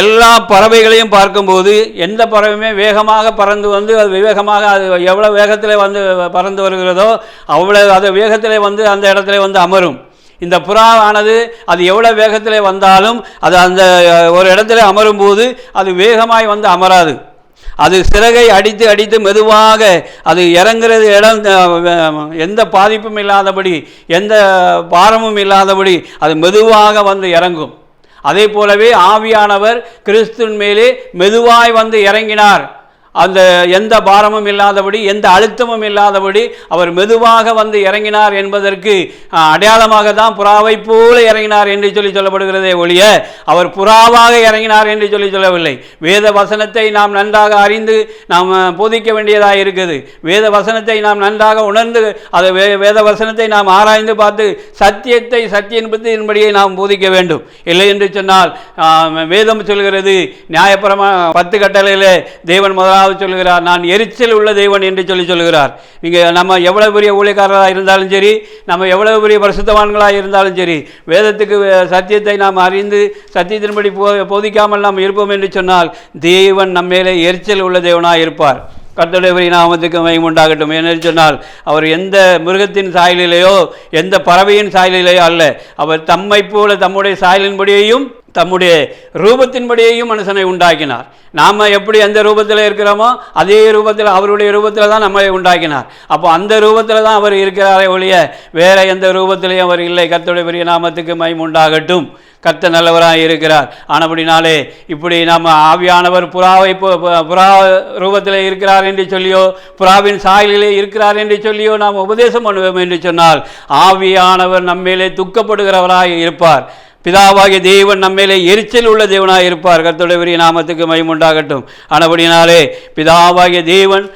எல்லா பறவைகளையும் பார்க்கும்போது எந்த பறவையுமே வேகமாக பறந்து வந்து அது விவேகமாக அது எவ்வளோ வேகத்தில் வந்து பறந்து வருகிறதோ அவ்வளோ அது வேகத்தில் வந்து அந்த இடத்துல வந்து அமரும். இந்த புறாவானது அது எவ்வளோ வேகத்தில் வந்தாலும் அது அந்த ஒரு இடத்துல அமரும்போது அது வேகமாய் வந்து அமராது. அது சிறகை அடித்து அடித்து மெதுவாக அது இறங்குறது இடம் எந்த பாதிப்பும் இல்லாதபடி எந்த பாரமும் இல்லாதபடி அது மெதுவாக வந்து இறங்கும். அதே போலவே ஆவியானவர் கிறிஸ்துவின் மேலே மெதுவாய் வந்து இறங்கினார். அந்த எந்த பாரமும் இல்லாதபடி எந்த அழுத்தமும் இல்லாதபடி அவர் மெதுவாக வந்து இறங்கினார் என்பதற்கு அடையாளமாக தான் புறாவை போல இறங்கினார் என்று சொல்லப்படுகிறதே ஒழிய அவர் புறாவாக இறங்கினார் என்று சொல்லவில்லை. வேத வசனத்தை நாம் நன்றாக அறிந்து நாம் போதிக்க வேண்டியதாக இருக்குது. வேத வசனத்தை நாம் நன்றாக உணர்ந்து அதை வேத வசனத்தை நாம் ஆராய்ந்து பார்த்து சத்தியத்தை சத்தியன்படியை நாம் போதிக்க வேண்டும். இல்லை என்று சொன்னால் வேதம் சொல்கிறது நியாயப்பிரமாண 10 கட்டளையிலே தேவன் முதலாவது சொல்லுகிறார், நான் எரிச்சல் உள்ள தேவன் என்று சொல்லுகிறார். இங்கே நம்ம எவ்வளவு பெரிய ஊழியக்காரராக இருந்தாலும் சரி, நம்ம எவ்வளவு பெரிய பரிசுத்தவான்களாக இருந்தாலும் சரி, வேதத்துக்கு சத்தியத்தை நாம் அறிந்து சத்தியத்தின்படி போதிக்காமல் நாம் இருப்போம் என்று சொன்னால் தேவன் நம்ம மேலே எரிச்சல் உள்ள தேவனாக இருப்பார். கர்த்தருடைய நாமத்துக்கு மகிமை உண்டாகட்டும். என்று சொன்னால் அவர் எந்த மிருகத்தின் சாயலிலேயோ எந்த பறவையின் சாயலிலேயோ அல்ல, அவர் தம்மை போல தம்முடைய சாயலின்படியையும் தம்முடைய ரூபத்தின்படியையும் மனுஷனை உண்டாக்கினார். நாம் எப்படி எந்த ரூபத்தில் இருக்கிறோமோ அதே ரூபத்தில் அவருடைய ரூபத்தில் தான் நம்மை உண்டாக்கினார். அப்போ அந்த ரூபத்தில் தான் அவர் இருக்கிறாரே ஒழிய வேறு எந்த ரூபத்திலையும் அவர் இல்லை. கர்த்தருடைய பெரிய நாமத்துக்கு மகிமை உண்டாகட்டும். கர்த்தர் நல்லவராக இருக்கிறார். ஆனபடினாலே இப்படி நம்ம ஆவியானவர் புறா ரூபத்தில் இருக்கிறார் என்று சொல்லியோ புறாவின் சாயலிலே இருக்கிறார் என்று சொல்லியோ நாம் உபதேசம் பண்ணுவோம் என்று சொன்னால் ஆவியானவர் நம்மேலே துக்கப்படுகிறவராக இருப்பார். பிதாவாகிய தேவன் நம்மேலே எரிச்சல் உள்ள தேவனாக இருப்பார். கர்த்தருடைய பெரிய நாமத்துக்கு மகிமை உண்டாகட்டும். ஆனபடினாலே பிதாவாகிய தேவன்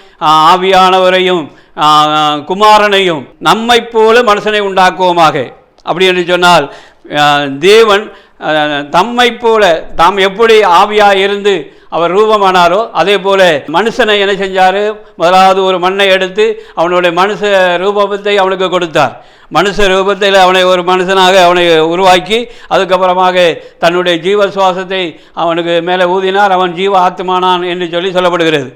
ஆவியானவரையும் குமாரனையும் நம்மை போல மனுஷனை உண்டாக்குவோமாக. அப்படி என்று சொன்னால் தேவன் தம்மை போல தாம் எப்படி ஆவியாக இருந்து அவர் ரூபமானாரோ அதே போல மனுஷனை என்ன செஞ்சார், முதலாவது ஒரு மண்ணை எடுத்து அவனுடைய மனுஷ ரூபத்தை அவனுக்கு கொடுத்தார். மனுஷ ரூபத்தில் அவனை ஒரு மனுஷனாக அவனை உருவாக்கி அதுக்கப்புறமாக தன்னுடைய ஜீவ சுவாசத்தை அவனுக்கு மேலே ஊதினார். அவன் ஜீவ ஆத்மானான் என்று சொல்லப்படுகிறது.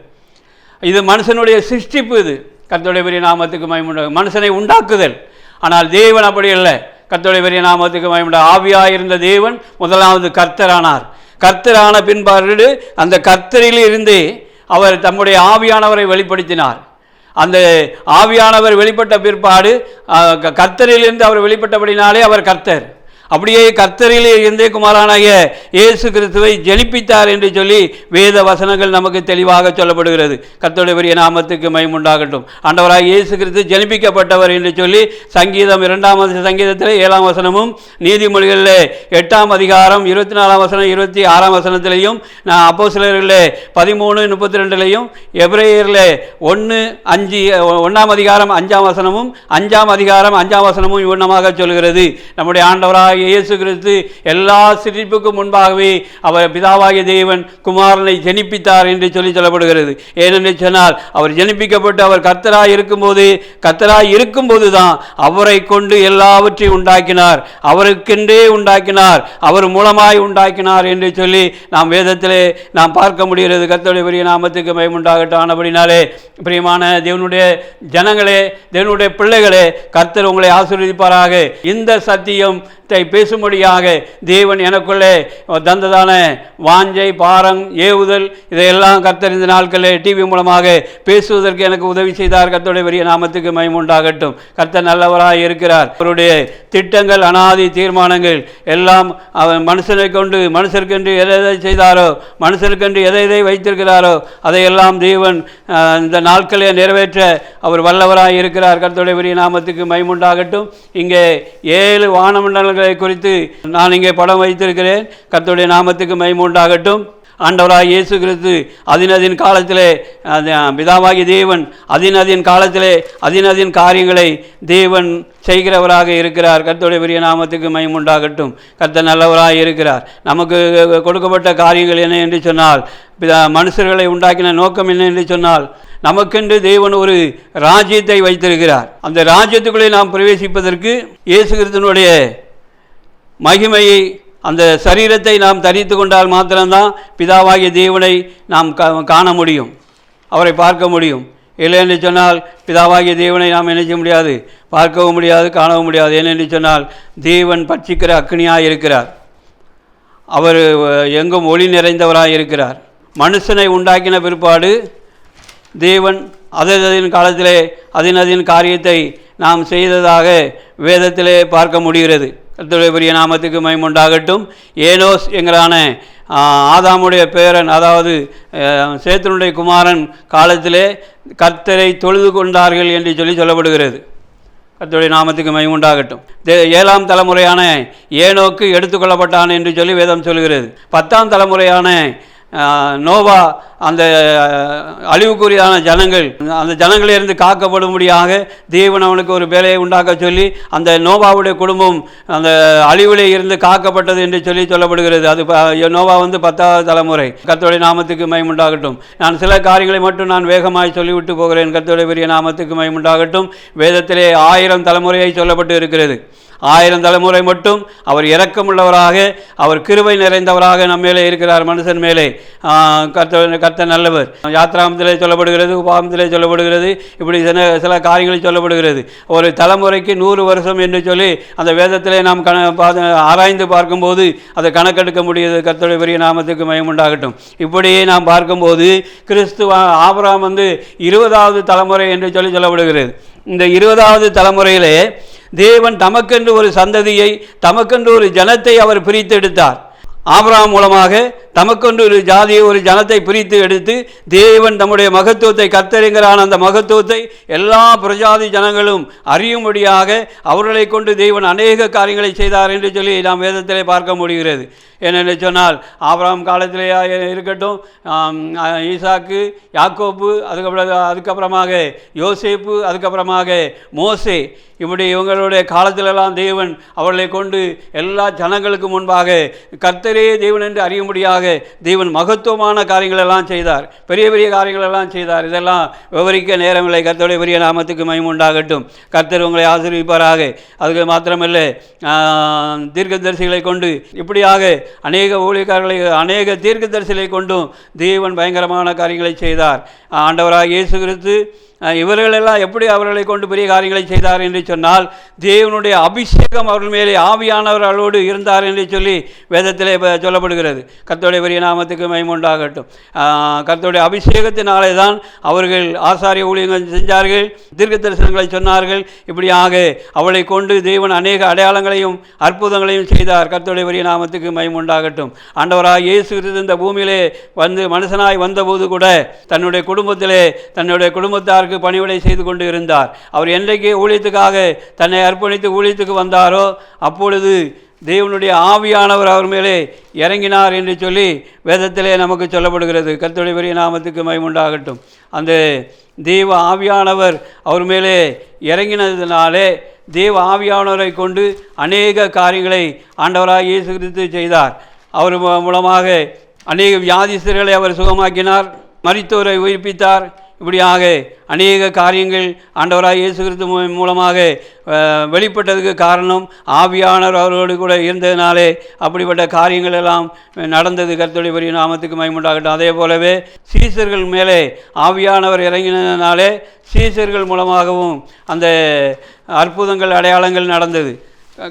இது மனுஷனுடைய சிருஷ்டிப்பு. இது கர்த்தருடைய பெரிய நாமத்துக்கு மகிமை. மனுஷனை உண்டாக்குதல். ஆனால் தேவன் அப்படி இல்லை. கர்த்தருடைய பெரிய நாமத்துக்கு மகிமை. ஆவியாயிருந்த தேவன் முதலாவது கர்த்தரானார். கர்த்தரான பின்பாடு அந்த கர்த்தரில் இருந்தே அவர் தம்முடைய ஆவியானவரை வெளிப்படுத்தினார். அந்த ஆவியானவர் வெளிப்பட்ட பிற்பாடு கர்த்தரிலிருந்து அவர் வெளிப்பட்டபடினாலே அவர் கர்த்தர். அப்படியே கர்த்தரிலே இருந்தே குமாரனாகிய இயேசு கிறிஸ்துவை ஜெனிப்பித்தார் என்று சொல்லி வேத வசனங்கள் நமக்கு தெளிவாக சொல்லப்படுகிறது. கர்த்தருடைய பெரிய நாமத்துக்கு மகிமை உண்டாகட்டும். ஆண்டவராகிய இயேசு கிறிஸ்து ஜெனிப்பிக்கப்பட்டவர் என்று சொல்லி சங்கீதம் 2ஆம் சங்கீதத்தில் 7ஆம் வசனமும் நீதிமொழிகளில் 8ஆம் அதிகாரம் 24ஆம் வசனம் 26ஆம் வசனத்திலையும் அப்போஸ்தலர்களில் 13:32 எபிரேயரில் 1ஆம் அதிகாரம் 5ஆம் வசனமும் 5ஆம் அதிகாரம் 5ஆம் வசனமும் இவ்வண்ணமாக சொல்கிறது. நம்முடைய ஆண்டவராக இயேசு கிறிஸ்து எல்லா சிரிப்புக்கும் முன்பாகவே அவர் பிதாவாகிய தேவன் குமாரனை ஜெனிப்பித்தார் என்று சொல்லப்படுகிறது. ஏனென்று சொன்னால் அவர் ஜெனிப்பிக்கப்பட்டு அவர் கர்த்தராய் இருக்கும்போது தான் அவரை கொண்டு எல்லாவற்றையும் உண்டாக்கினார். அவருக்கென்றே உண்டாக்கினார். அவர் மூலமாய் உண்டாக்கினார் என்று சொல்லி நாம் வேதத்திலே நாம் பார்க்க முடிகிறது. கர்த்தருடைய பெரிய நாமத்துக்கு மகிமை உண்டாகட்டும். ஆனபடினாலே பிரியமான தேவனுடைய ஜனங்களே, தேவனுடைய பிள்ளைகளே, கர்த்தர் உங்களை ஆசீர்வதிப்பாராக. இந்த சத்தியம் பேசும்படியாக தேவன் எனக்குள்ளே தந்ததான வாஞ்சை பாரம் ஏவுதல் இதையெல்லாம் கர்த்தர் இந்த நாட்களில் டிவி மூலமாக பேசுவதற்கு எனக்கு உதவி செய்தார். கர்த்தருடைய பெரிய நாமத்துக்கு மகிமை உண்டாகட்டும். கர்த்தர் நல்லவராக இருக்கிறார். அவருடைய திட்டங்கள் அனாதி தீர்மானங்கள் எல்லாம் அவர் மனுஷனை கொண்டு மனுஷருக்கென்று எதை செய்தாரோ மனுஷருக்கென்று எதை வைத்திருக்கிறாரோ அதையெல்லாம் தேவன் இந்த நாட்களை நிறைவேற்ற அவர் வல்லவராக இருக்கிறார். கர்த்தருடைய பெரிய நாமத்துக்கு மகிமை உண்டாகட்டும். இங்கே 7 வானமண்டலங்களை குறித்து நான் இங்கே படம் வைத்திருக்கிறேன். கர்த்தருடைய நாமத்துக்கு மகிமை உண்டாகட்டும். ஆண்டவராக இயேசு கிறிஸ்து அதின் காலத்திலே பிதாவாகிய தேவன் அதின் காலத்திலே அதின் காரியங்களை தேவன் செய்கிறவராக இருக்கிறார். கர்த்தருடைய பெரிய நாமத்துக்கு மகிமை உண்டாகட்டும். கர்த்தர் நல்லவராக இருக்கிறார். நமக்கு கொடுக்கப்பட்ட காரியங்கள் என்ன என்று சொன்னால் மனுஷர்களை உண்டாக்கின நோக்கம் என்ன என்று சொன்னால் நமக்கென்று தேவன் ஒரு ராஜ்யத்தை வைத்திருக்கிறார். அந்த ராஜ்யத்துக்குள்ளே நாம் பிரவேசிப்பதற்கு இயேசு கிறிஸ்துவினுடைய மகிமையை அந்த சரீரத்தை நாம் தரித்து கொண்டால் மாத்திரம்தான் பிதாவாகிய தேவனை நாம் காண முடியும், அவரை பார்க்க முடியும். இல்லை என்று சொன்னால் பிதாவாகிய தேவனை நாம் நினைக்க முடியாது, பார்க்கவும் முடியாது, காணவும் முடியாது. ஏனென்று சொன்னால் தேவன் பட்சிக்கிற அக்னியாக இருக்கிறார், அவர் எங்கும் ஒளி நிறைந்தவராக இருக்கிறார். மனுஷனை உண்டாக்கின பிற்பாடு தேவன் அதன் காலத்திலே அதன் காரியத்தை நாம் செய்ததாக வேதத்திலே பார்க்க முடிகிறது. கர்த்தருடைய பெரிய நாமத்துக்கு மகிமை உண்டாகட்டும். ஏனோஸ் என்கிறான ஆதாமுடைய பேரன், அதாவது சேத்தனுடைய குமாரன் காலத்திலே கர்த்தரை தொழுது கொண்டார்கள் என்று சொல்லப்படுகிறது. கர்த்தருடைய நாமத்துக்கு மகிமை உண்டாகட்டும். 7ஆம் தலைமுறையான ஏனோக்கு எடுத்துக்கொள்ளப்பட்டான் என்று சொல்லி வேதம் சொல்கிறது. 10ஆம் தலைமுறையான நோவா அந்த அழிவுக்குரியான ஜனங்கள், அந்த ஜனங்களிலிருந்து காக்கப்படும்படியாக தேவன் அவனுக்கு ஒரு வேலையை உண்டாக்க சொல்லி அந்த நோவாவுடைய குடும்பம் அந்த அழிவிலே இருந்து காக்கப்பட்டது என்று சொல்லப்படுகிறது. அது நோவா 10ஆவது தலைமுறை. கர்த்தருடைய நாமத்துக்கு மகிமை உண்டாகட்டும். நான் சில காரியங்களை மட்டும் நான் வேகமாய் சொல்லிவிட்டு போகிறேன். கர்த்தருடைய பெரிய நாமத்துக்கு மகிமை உண்டாகட்டும். வேதத்திலே 1000 தலைமுறையை சொல்லப்பட்டு இருக்கிறது. 1000 தலைமுறை மட்டும் அவர் இரக்கமுள்ளவராக, அவர் கிருபை நிறைந்தவராக நம்ம மேலே இருக்கிறார், மனுஷன் மேலே. கர்த்தர் நல்லவர். யாத்ராமத்திலே சொல்லப்படுகிறது, உபாகமத்திலே சொல்லப்படுகிறது, இப்படி சில காரியங்களில் சொல்லப்படுகிறது. ஒரு தலைமுறைக்கு 100 வருஷம் என்று சொல்லி அந்த வேதத்திலே நாம் ஆராய்ந்து பார்க்கும்போது அதை கணக்கெடுக்க முடியுது. கர்த்தருடைய பெரிய நாமத்துக்கு மகிமை உண்டாகட்டும். இப்படியே நாம் பார்க்கும்போது கிறிஸ்துவ ஆபிரகாம் 20வது தலைமுறை என்று சொல்லப்படுகிறது. இந்த 20வது தலைமுறையிலே தேவன் தமக்கென்று ஒரு சந்ததியை, தமக்கென்று ஒரு ஜனத்தை அவர் பிரித்து எடுத்தார். ஆபிரகாம் மூலமாக தமக்கொன்று ஒரு ஜாதியை, ஒரு ஜனத்தை பிரித்து எடுத்து தேவன் தம்முடைய மகத்துவத்தை, கர்த்தருங்கிறான அந்த மகத்துவத்தை எல்லா பிரஜாதி ஜனங்களும் அறியும்படியாக அவர்களை கொண்டு தேவன் அநேக காரியங்களை செய்தார் என்று சொல்லி நாம் வேதத்திலே பார்க்க முடிகிறது. ஏனென்று சொன்னால் ஆபிரகாம் காலத்திலேயா இருக்கட்டும், ஈசாக்கு, யாக்கோப்பு, அதுக்கப்புறமாக யோசேப்பு, அதுக்கப்புறமாக மோசே, இப்படி இவங்களுடைய காலத்திலெல்லாம் தேவன் அவர்களை கொண்டு எல்லா ஜனங்களுக்கு முன்பாக கர்த்தரே தேவன் என்று அறியும்படியாக தேவன் மகத்துவமான காரியங்களெல்லாம் செய்தார், பெரிய பெரிய காரியங்களெல்லாம் செய்தார். இதெல்லாம் விவரிக்க நேரமில்லை. கர்த்தருடைய பெரிய நாமத்துக்கு மகிமை உண்டாகட்டும். கர்த்தர் உங்களை ஆசீர்வதிப்பாராக. அதுக்கு மாத்திரமல்ல, தீர்க்கதரிசிகளை கொண்டு இப்படியாக அநேக ஊழியக்காரர்களை, அநேக தீர்க்கதரிசிகளை கொண்டும் தேவன் பயங்கரமான காரியங்களை செய்தார். ஆண்டவராக இயேசு கிறிஸ்து இவர்களெல்லாம் எப்படி அவர்களை கொண்டு பெரிய காரியங்களை செய்தார் என்று சொன்னால், தேவனுடைய அபிஷேகம் அவர்கள் மேலே, ஆவியானவர்களோடு இருந்தார் என்று சொல்லி வேதத்திலே சொல்லப்படுகிறது. கர்த்தருடைய பெரிய நாமத்துக்கு மகிமை உண்டாகட்டும். கர்த்தருடைய அபிஷேகத்தினாலே தான் அவர்கள் ஆசாரிய ஊழியங்கள் செஞ்சார்கள், தீர்க்க தரிசனங்களை சொன்னார்கள். இப்படியாக அவளை கொண்டு தேவன் அநேக அடையாளங்களையும் அற்புதங்களையும் செய்தார். கர்த்தருடைய பெரிய நாமத்துக்கு மகிமை உண்டாகட்டும். ஆண்டவராக இயேசு கிறிஸ்து இந்த பூமியிலே மனுஷனாய் வந்தபோது கூட தன்னுடைய குடும்பத்தார் பணிவிடை செய்து கொண்டு இருந்தார். அவர் என்றைக்கு ஊழியத்துக்காக தன்னை அர்ப்பணித்து ஊழியத்துக்கு வந்தாரோ அப்பொழுது தேவனுடைய ஆவியானவர் அவர் மேலே இறங்கினார் என்று சொல்லி வேதத்திலே நமக்கு சொல்லப்படுகிறது. கர்த்தருடைய பெரிய நாமத்துக்கு மகிமை உண்டாகட்டும். அந்த தேவ ஆவியானவர் அவர் மேலே இறங்கினதினாலே தேவ ஆவியானவரை கொண்டு அநேக காரியங்களை ஆண்டவராக இயேசு கிறிஸ்து செய்தார். அவர் மூலமாக அநேக வியாதிஸ்தர்களை அவர் சுகமாக்கினார், மரித்தோரை உயிர்ப்பித்தார். இப்படியாக அநேக காரியங்கள் ஆண்டவராக இயேசு கிறிஸ்து மூலமாக வெளிப்பட்டதுக்கு காரணம் ஆவியானவர் அவரோடு கூட இருந்ததினாலே அப்படிப்பட்ட காரியங்கள் எல்லாம் நடந்தது. கர்த்தருடைய பெரிய நாமத்துக்கு மகிமை உண்டாகட்டும். அதே போலவே சீசர்கள் மேலே ஆவியானவர் இறங்கினதினாலே சீசர்கள் மூலமாகவும் அந்த அற்புதங்கள், அடையாளங்கள் நடந்தது.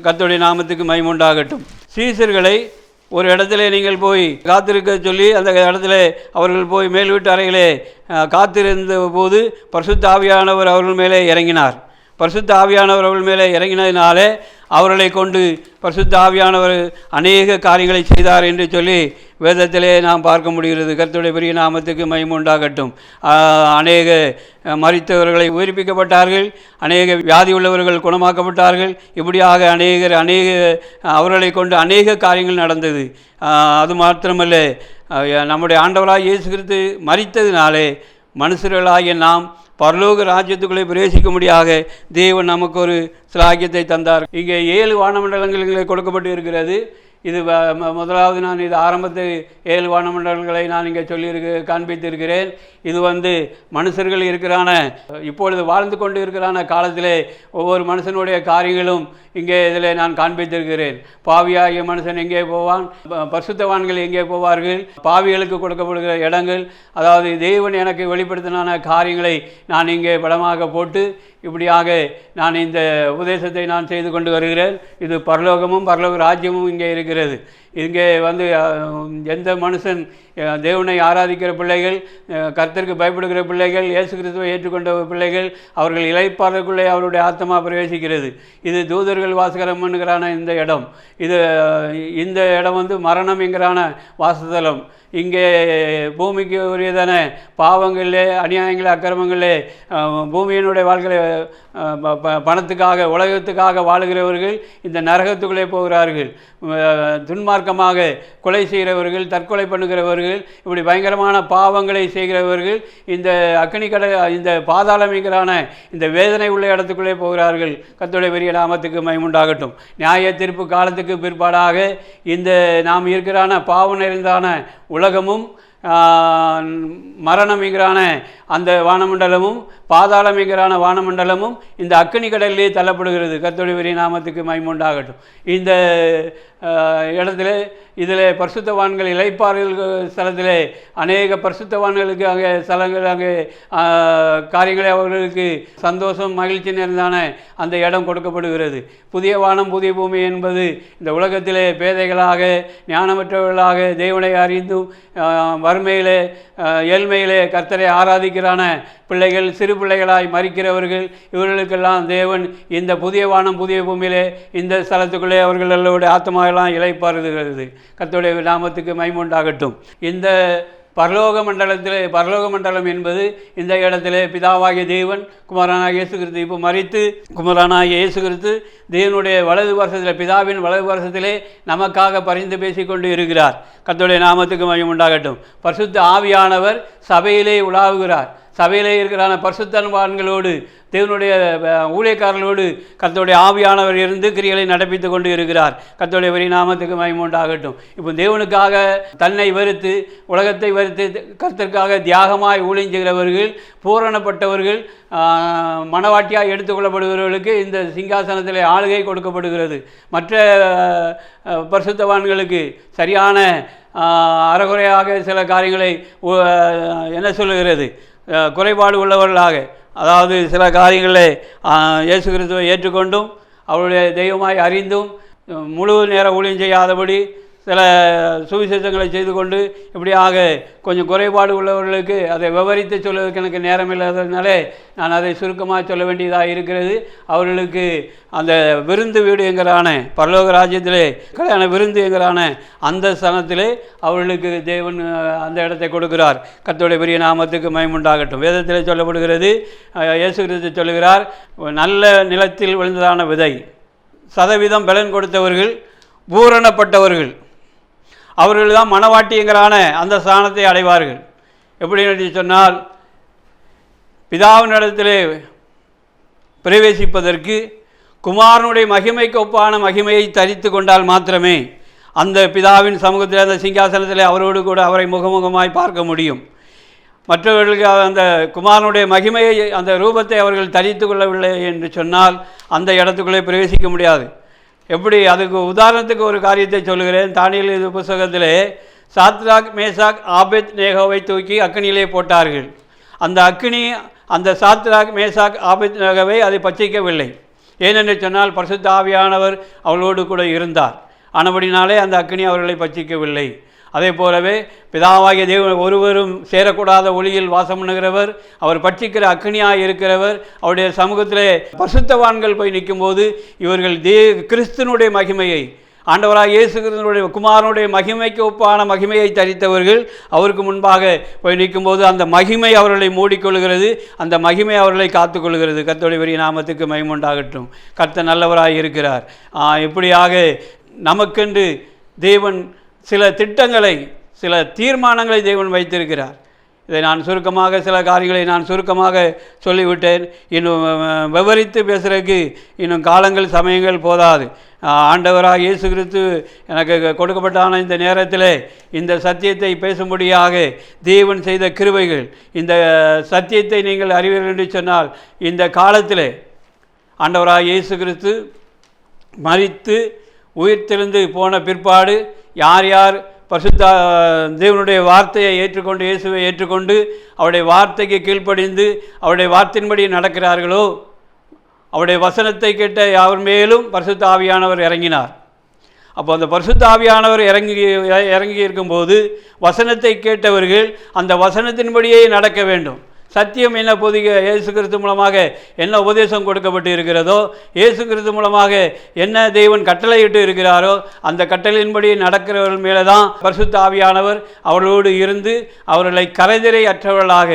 கர்த்தருடைய நாமத்துக்கு மகிமை உண்டாகட்டும். சீசர்களை ஒரு இடத்துல நீங்கள் போய் காத்திருக்க சொல்லி அந்த இடத்துல அவர்கள் போய் மேல் வீட்டு அறைகளே காத்திருந்த போது பரிசுத்த ஆவியானவர் அவர்கள் மேலே இறங்கினார். பரிசுத்த ஆவியானவர் அவர்கள் மேலே இறங்கினதினாலே அவர்களை கொண்டு பரிசுத்த ஆவியானவர் அநேக காரியங்களை செய்தார் என்று சொல்லி வேதத்திலே நாம் பார்க்க முடிகிறது. கர்த்தருடைய பெரிய நாமத்துக்கு மகிமை உண்டாகட்டும். அநேக மரித்தவர்களை உயிர்ப்பிக்கப்பட்டார்கள், அநேக வியாதி உள்ளவர்கள் குணமாக்கப்பட்டார்கள். இப்படியாக அநேக அவர்களை கொண்டு அநேக காரியங்கள் நடந்தது. அது மாத்திரமல்ல, நம்முடைய ஆண்டவராக இயேசு கிறிஸ்து மரித்ததினாலே மனுஷர்களாகிய நாம் பரலோக ராஜ்யத்துக்குள்ளே பிரவேசிக்கும்படியாக தேவன் நமக்கு ஒரு சிலாக்கியத்தை தந்தார். இங்கே 7 வானமண்டலங்களில் கொடுக்கப்பட்டு இருக்கிறது. இது முதலாவது நான் இது ஆரம்பத்து 7 வானமண்டலங்களை நான் இங்கே காண்பித்திருக்கிறேன். இது மனுஷர்கள் இருக்கிறான இப்பொழுது வாழ்ந்து கொண்டு இருக்கிறான காலத்திலே ஒவ்வொரு மனுஷனுடைய காரியங்களும் இங்கே இதில் நான் காண்பித்திருக்கிறேன். பாவியாகிய மனுஷன் எங்கே போவான், பரிசுத்தவான்கள் எங்கே போவார்கள், பாவிகளுக்கு கொடுக்கப்படுகிற இடங்கள், அதாவது தேவன் எனக்கு வெளிப்படுத்தினான காரியங்களை நான் இங்கே படமாக போட்டு இப்படியாக நான் இந்த உபதேசத்தை நான் செய்து கொண்டு வருகிறேன். இது பரலோகமும் பரலோக ராஜ்யமும் இங்கே இருக்கிறது. இங்கே எந்த மனுஷன் தேவனை ஆராதிக்கிற பிள்ளைகள், கர்த்தருக்கு பயப்படுகிற பிள்ளைகள், இயேசு கிறிஸ்துவை ஏற்றுக்கொண்ட பிள்ளைகள், அவர்கள் இளைப்பாறக்குள்ளே அவருடைய ஆத்மா பிரவேசிக்கிறது. இது தூதர்கள் வாசகரம் என்கிறான இந்த இடம். இந்த இடம் மரணம் என்கிறான வாசஸ்தலம். இங்கே பூமிக்கு உரியதான பாவங்களிலே, அநியாயங்களே, அக்கிரமங்களே, பூமியினுடைய வாழ்க்கையை பணத்துக்காக உலகத்துக்காக வாழுகிறவர்கள் இந்த நரகத்துக்குள்ளே போகிறார்கள். துன்மார்க்கமாக கொலை செய்கிறவர்கள், தற்கொலை பண்ணுகிறவர்கள், இப்படி பயங்கரமான பாவங்களை செய்கிறவர்கள் இந்த அக்கினி இந்த பாதாளமிகரான இந்த வேதனை உள்ள இடத்துக்குள்ளே போகிறார்கள். கர்த்தருடைய பெரிய நாமத்துக்கு மகிமையுண்டாகட்டும். நியாய தீர்ப்பு காலத்துக்கு பிற்பாடாக இந்த நாம் இருக்கிறான பாவம் நிறைந்தான உலகமும் மரணம் என்கிறான அந்த வானமண்டலமும் பாதாளம் என்கிறான வானமண்டலமும் இந்த அக்கினி கடலிலே தள்ளப்படுகிறது. கர்த்தருடைய பெரிய நாமத்துக்கு மகிமையுண்டாகட்டும். இந்த இடத்துல இதில் பரிசுத்தவான்கள் இளைப்பாறுதல் ஸ்தலத்திலே அநேக பரிசுத்தவான்களுக்கு அங்கே ஸ்தலங்கள், அங்கே காரியங்களை அவர்களுக்கு சந்தோஷம் மகிழ்ச்சி நிறைந்தான அந்த இடம் கொடுக்கப்படுகிறது. புதிய வானம் புதிய பூமி என்பது இந்த உலகத்திலே பேதைகளாக ஞானமற்றவர்களாக தேவனை அறிந்தும் வறுமையிலே ஏழ்மையிலே கர்த்தரை ஆராதிக்கிறான பிள்ளைகள், சிறு பிள்ளைகளாய் மறிக்கிறவர்கள், இவர்களுக்கெல்லாம் தேவன் இந்த புதிய வானம் புதிய பூமியிலே இந்த ஸ்தலத்துக்குள்ளே அவர்களுடைய ஆத்மாவெல்லாம் இளைப்பாறுகிறது. கர்த்தருடைய நாமத்துக்கு மகிமையுண்டாகட்டும். இந்த பரலோக மண்டலம் என்பது இந்த இடத்திலே பிதாவாகிய தேவன் குமாரனாகிய இயேசு கிறிஸ்து இப்போ மரித்து குமாரனாகிய இயேசு கிறிஸ்து தேவனுடைய வலது வருஷத்தில், பிதாவின் வலது வருஷத்திலே நமக்காக பரிந்து பேசிக்கொண்டு இருக்கிறார். கர்த்தருடைய நாமத்துக்கு மகிமையுண்டாகட்டும். பரிசுத்த ஆவியானவர் சபையிலே உலாவுகிறார். சபையிலே இருக்கிறான பரிசுத்தவான்களோடு, தேவனுடைய ஊழியக்காரர்களோடு கர்த்தருடைய ஆவியானவர் இருந்து கிரியைகளை நடப்பித்து கொண்டு இருக்கிறார். கர்த்தருடைய பெரிய நாமத்துக்கு மகிமையுண்டாகட்டும். இப்போ தேவனுக்காக தன்னை வெறுத்து, உலகத்தை வெறுத்து கர்த்தருக்காக தியாகமாய் ஊழியஞ்சுகிறவர்கள், பூரணப்பட்டவர்கள், மனவாட்டியாக எடுத்துக்கொள்ளப்படுகிறவர்களுக்கு இந்த சிங்காசனத்தில் ஆளுகை கொடுக்கப்படுகிறது. மற்ற பரிசுத்தவான்களுக்கு சரியான அறகுறையாக சில காரியங்களை என்ன சொல்லுகிறது, குறைபாடு உள்ளவர்களாக, அதாவது சில காரியங்களை இயேசு கிறிஸ்துவை ஏற்றுக்கொண்டும் அவருடைய தெய்வமாய் அறிந்தும் முழு நேர ஊழியம் செய்யாதபடி சில சுவிசேஷங்களை செய்து கொண்டு இப்படியாக கொஞ்சம் குறைபாடு உள்ளவர்களுக்கு அதை விவரித்து சொல்வதற்கு எனக்கு நேரம் இல்லாததுனாலே நான் அதை சுருக்கமாக சொல்ல வேண்டியதாக இருக்கிறது. அவர்களுக்கு அந்த விருந்து வீடு என்கிறான பரலோக ராஜ்யத்திலே கல்யாண விருந்து என்கிறான அந்த ஸ்தலத்திலே அவர்களுக்கு தேவன் அந்த இடத்தை கொடுக்கிறார். கர்த்தருடைய பெரிய நாமத்துக்கு மகிமையுண்டாகட்டும். வேதத்திலே சொல்லப்படுகிறது, இயேசு கிறிஸ்து சொல்லுகிறார், நல்ல நிலத்தில் விழுந்ததான விதை, சதவீதம் பலன் கொடுத்தவர்கள், பூரணப்பட்டவர்கள், அவர்கள் தான் மனவாட்டியங்களான அந்த ஸ்தானத்தை அடைவார்கள். எப்படி சொன்னால், பிதாவினிடத்திலே பிரவேசிப்பதற்கு குமாரனுடைய மகிமைக்கு ஒப்பான மகிமையை தரித்து கொண்டால் மாத்திரமே அந்த பிதாவின் சமூகத்தில், அந்த சிங்காசனத்தில் அவரோடு கூட அவரை முகமுகமாய் பார்க்க முடியும். மற்றவர்களுக்கு அந்த குமாரனுடைய மகிமையை, அந்த ரூபத்தை அவர்கள் தரித்து கொள்ளவில்லை என்று சொன்னால் அந்த இடத்துக்குள்ளே பிரவேசிக்க முடியாது. எப்படி, அதுக்கு உதாரணத்துக்கு ஒரு காரியத்தை சொல்லுகிறேன். தானியேல் புத்தகத்திலே சாத்ராக், மேசாக், ஆபேத் நேகோவை தூக்கி அக்கினியிலே போட்டார்கள். அந்த அக்கினி அந்த சாத்ராக், மேசாக், ஆபேத் நேகோவை அதை பட்சிக்கவில்லை. ஏனென்று சொன்னால் பரிசுத்த ஆவியானவர் அவளோடு கூட இருந்தார். ஆனபடினாலே அந்த அக்கினி அவர்களை பட்சிக்கவில்லை. அதே போலவே பிதாவாகிய தேவன் ஒருவரும் சேரக்கூடாத ஒளியில் வாசம் பண்ணுகிறவர், அவர் பட்சிக்கிற அக்கினியாக இருக்கிறவர். அவருடைய சமூகத்திலே பரிசுத்தவான்கள் போய் நிற்கும்போது இவர்கள் கிறிஸ்துனுடைய மகிமையை, ஆண்டவராக இயேசு கிறிஸ்துனுடைய குமாரனுடைய மகிமைக்கு ஒப்பான மகிமையை தரித்தவர்கள் அவருக்கு முன்பாக போய் நிற்கும்போது அந்த மகிமை அவர்களை மூடிக்கொள்கிறது, அந்த மகிமை அவர்களை காத்துக்கொள்கிறது. கர்த்தருடைய பெரிய நாமத்துக்கு மகிமையுண்டாகட்டும். கர்த்தர் நல்லவராக இருக்கிறார். இப்படியாக நமக்கென்று தேவன் சில திட்டங்களை, சில தீர்மானங்களை தேவன் வைத்திருக்கிறார். இதை நான் சுருக்கமாக சில காரியங்களை நான் சுருக்கமாக சொல்லிவிட்டேன். இன்னும் விவரித்து பேசுகிறதுக்கு இன்னும் காலங்கள் சமயங்கள் போதாது. ஆண்டவராக இயேசு கிறிஸ்து எனக்கு கொடுக்கப்பட்டான இந்த நேரத்தில் இந்த சத்தியத்தை பேசும்படியாக தேவன் செய்த கிருபைகள், இந்த சத்தியத்தை நீங்கள் அறிவீர்கள் என்று சொன்னால், இந்த காலத்தில் ஆண்டவராக இயேசு கிறிஸ்து மரித்து உயிர்த்தெழுந்து போன பிற்பாடு யார் யார் பரிசுத்த தேவனுடைய வார்த்தையை ஏற்றுக்கொண்டு, இயேசுவை ஏற்றுக்கொண்டு அவருடைய வார்த்தைக்கு கீழ்ப்படிந்து அவருடைய வார்த்தையின்படி நடக்கிறார்களோ, அவருடைய வசனத்தை கேட்ட யாவர் மேலும் பரிசுத்த ஆவியானவர் இறங்கினார். அப்போ அந்த பரிசுத்த ஆவியானவர் இறங்கி இருக்கும்போது வசனத்தை கேட்டவர்கள் அந்த வசனத்தின்படியே நடக்க வேண்டும். சத்தியம் என்ன போதிக இயேசு கிறிஸ்து மூலமாக என்ன உபதேசம் கொடுக்கப்பட்டு இருக்கிறதோ, இயேசு கிறிஸ்து மூலமாக என்ன தேவன் கட்டளையிட்டு இருக்கிறாரோ அந்த கட்டளையின்படி நடக்கிறவர்கள் மேலே தான் பரிசுத்த ஆவியானவர் அவர்களோடு இருந்து அவர்களை கரைதிரை அற்றவர்களாக,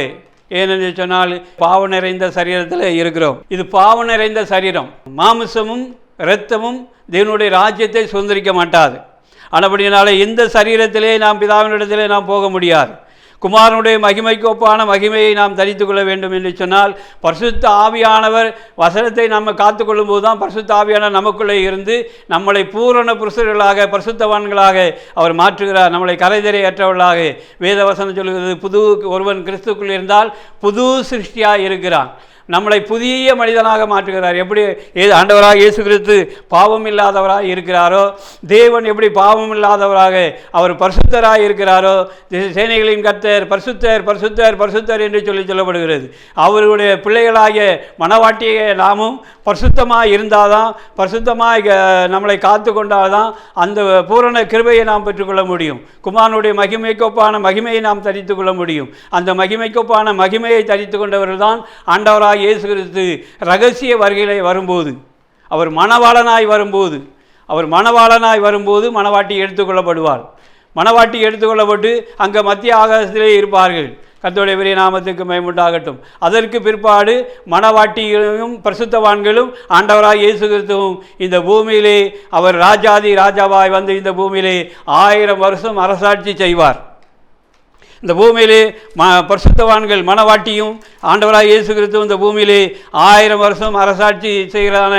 ஏனென்று சொன்னால் பாவம் நிறைந்த சரீரத்தில் இருக்கிறோம். இது பாவம் நிறைந்த சரீரம். மாமிசமும் இரத்தமும் தேவனுடைய ராஜ்யத்தை சுதந்திரிக்க மாட்டாது. ஆனபடியினால இந்த சரீரத்திலே நாம் பிதாவினிடத்திலே நாம் போக முடியாது. குமாரனுடைய மகிமைக்கு ஒப்பான மகிமையை நாம் தரித்து கொள்ள வேண்டும் என்று சொன்னால் பரிசுத்த ஆவியானவர் வசனத்தை நம்ம காத்துக்கொள்ளும் போது தான் பரிசுத்த ஆவியானவர் நமக்குள்ளே இருந்து நம்மளை பூரண புருஷர்களாக பரிசுத்தவான்களாக அவர் மாற்றுகிறார். நம்மளை கரைதிரை அற்றவர்களாக வேத வசனம் சொல்கிறது, புது ஒருவன் கிறிஸ்துக்குள் இருந்தால் புது சிருஷ்டியாக இருக்கிறான். நம்மளை புதிய மனிதனாக மாற்றுகிறார். எப்படி ஆண்டவராக இயேசு கிறிஸ்து பாவம் இல்லாதவராக இருக்கிறாரோ, தேவன் எப்படி பாவம் இல்லாதவராக அவர் பரிசுத்தராக இருக்கிறாரோ, சேனைகளின் கர்த்தர் பரிசுத்தர் பரிசுத்தர் பரிசுத்தர் என்று சொல்லப்படுகிறது. அவருடைய பிள்ளைகளாகிய மனவாட்டியை நாமும் பரிசுத்தமாக இருந்தால் தான், பரிசுத்தமாக நம்மளை காத்து கொண்டால் தான் அந்த பூரண கிருபையை நாம் பெற்றுக்கொள்ள முடியும். குமாரனுடைய மகிமைக்கொப்பான மகிமையை நாம் தரித்து கொள்ள முடியும். அந்த மகிமைக்கொப்பான மகிமையை தரித்து கொண்டவர்கள் தான் ஆண்டவராக இயேசு கிறிஸ்து ரகசிய வருகையிலே வரும்போது, அவர் மணவாளனாய் வரும்போது மணவாட்டி எடுத்துக்கொள்ளப்படுவாள். மணவாட்டி எடுத்துக்கொள்ளப்பட்டு அங்கே மத்திய ஆகாசத்திலே இருப்பார்கள். கர்த்தருடைய பெரிய நாமத்துக்கு மகிமை உண்டாகட்டும். அதற்கு பிற்பாடு மணவாட்டியும் பரிசுத்தவான்களும் ஆண்டவராக இயேசு கிறிஸ்துவும் இந்த பூமியிலே அவர் ராஜாதி ராஜாவாய் வந்து இந்த பூமியிலே 1000 வருஷம் அரசாட்சி செய்வார். இந்த பூமியிலே பரிசுத்தவான்கள் மணவாட்டியும் ஆண்டவராக இயேசு கிறிஸ்துவும் இந்த பூமியிலே 1000 வருஷம் அரசாட்சி செய்கிறான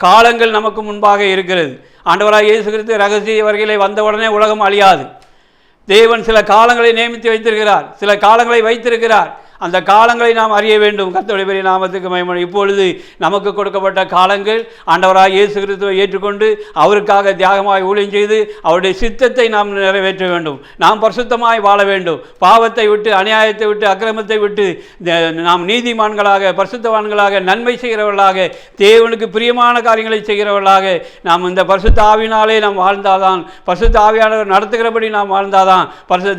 காலங்கள் நமக்கு முன்பாக இருக்கிறது. ஆண்டவராக இயேசு கிறிஸ்து ரகசிய வருகையிலே வந்தவுடனே உலகம் அழியாது. தேவன் சில காலங்களை நியமித்து வைத்திருக்கிறார், சில காலங்களை வைத்திருக்கிறார். அந்த காலங்களை நாம் அறிய வேண்டும். கர்த்தருடைய பெரிய நாமத்துக்கு மகிமை. இப்பொழுது நமக்கு கொடுக்கப்பட்ட காலங்கள் ஆண்டவராக இயேசு கிறிஸ்துவை ஏற்றுக்கொண்டு அவருக்காக தியாகமாய் ஊழியம் செய்து அவருடைய சித்தத்தை நாம் நிறைவேற்ற வேண்டும். நாம் பரிசுத்தமாய் வாழ வேண்டும். பாவத்தை விட்டு, அநியாயத்தை விட்டு, அக்கிரமத்தை விட்டு நாம் நீதிமான்களாக, பரிசுத்தவான்களாக, நன்மை செய்கிறவர்களாக, தேவனுக்கு பிரியமான காரியங்களை செய்கிறவர்களாக நாம் இந்த பரிசுத்த ஆவியினாலே நாம் வாழ்ந்தாதான், பரிசுத்த ஆவியானவர் நடத்துகிறபடி நாம் வாழ்ந்தாதான்,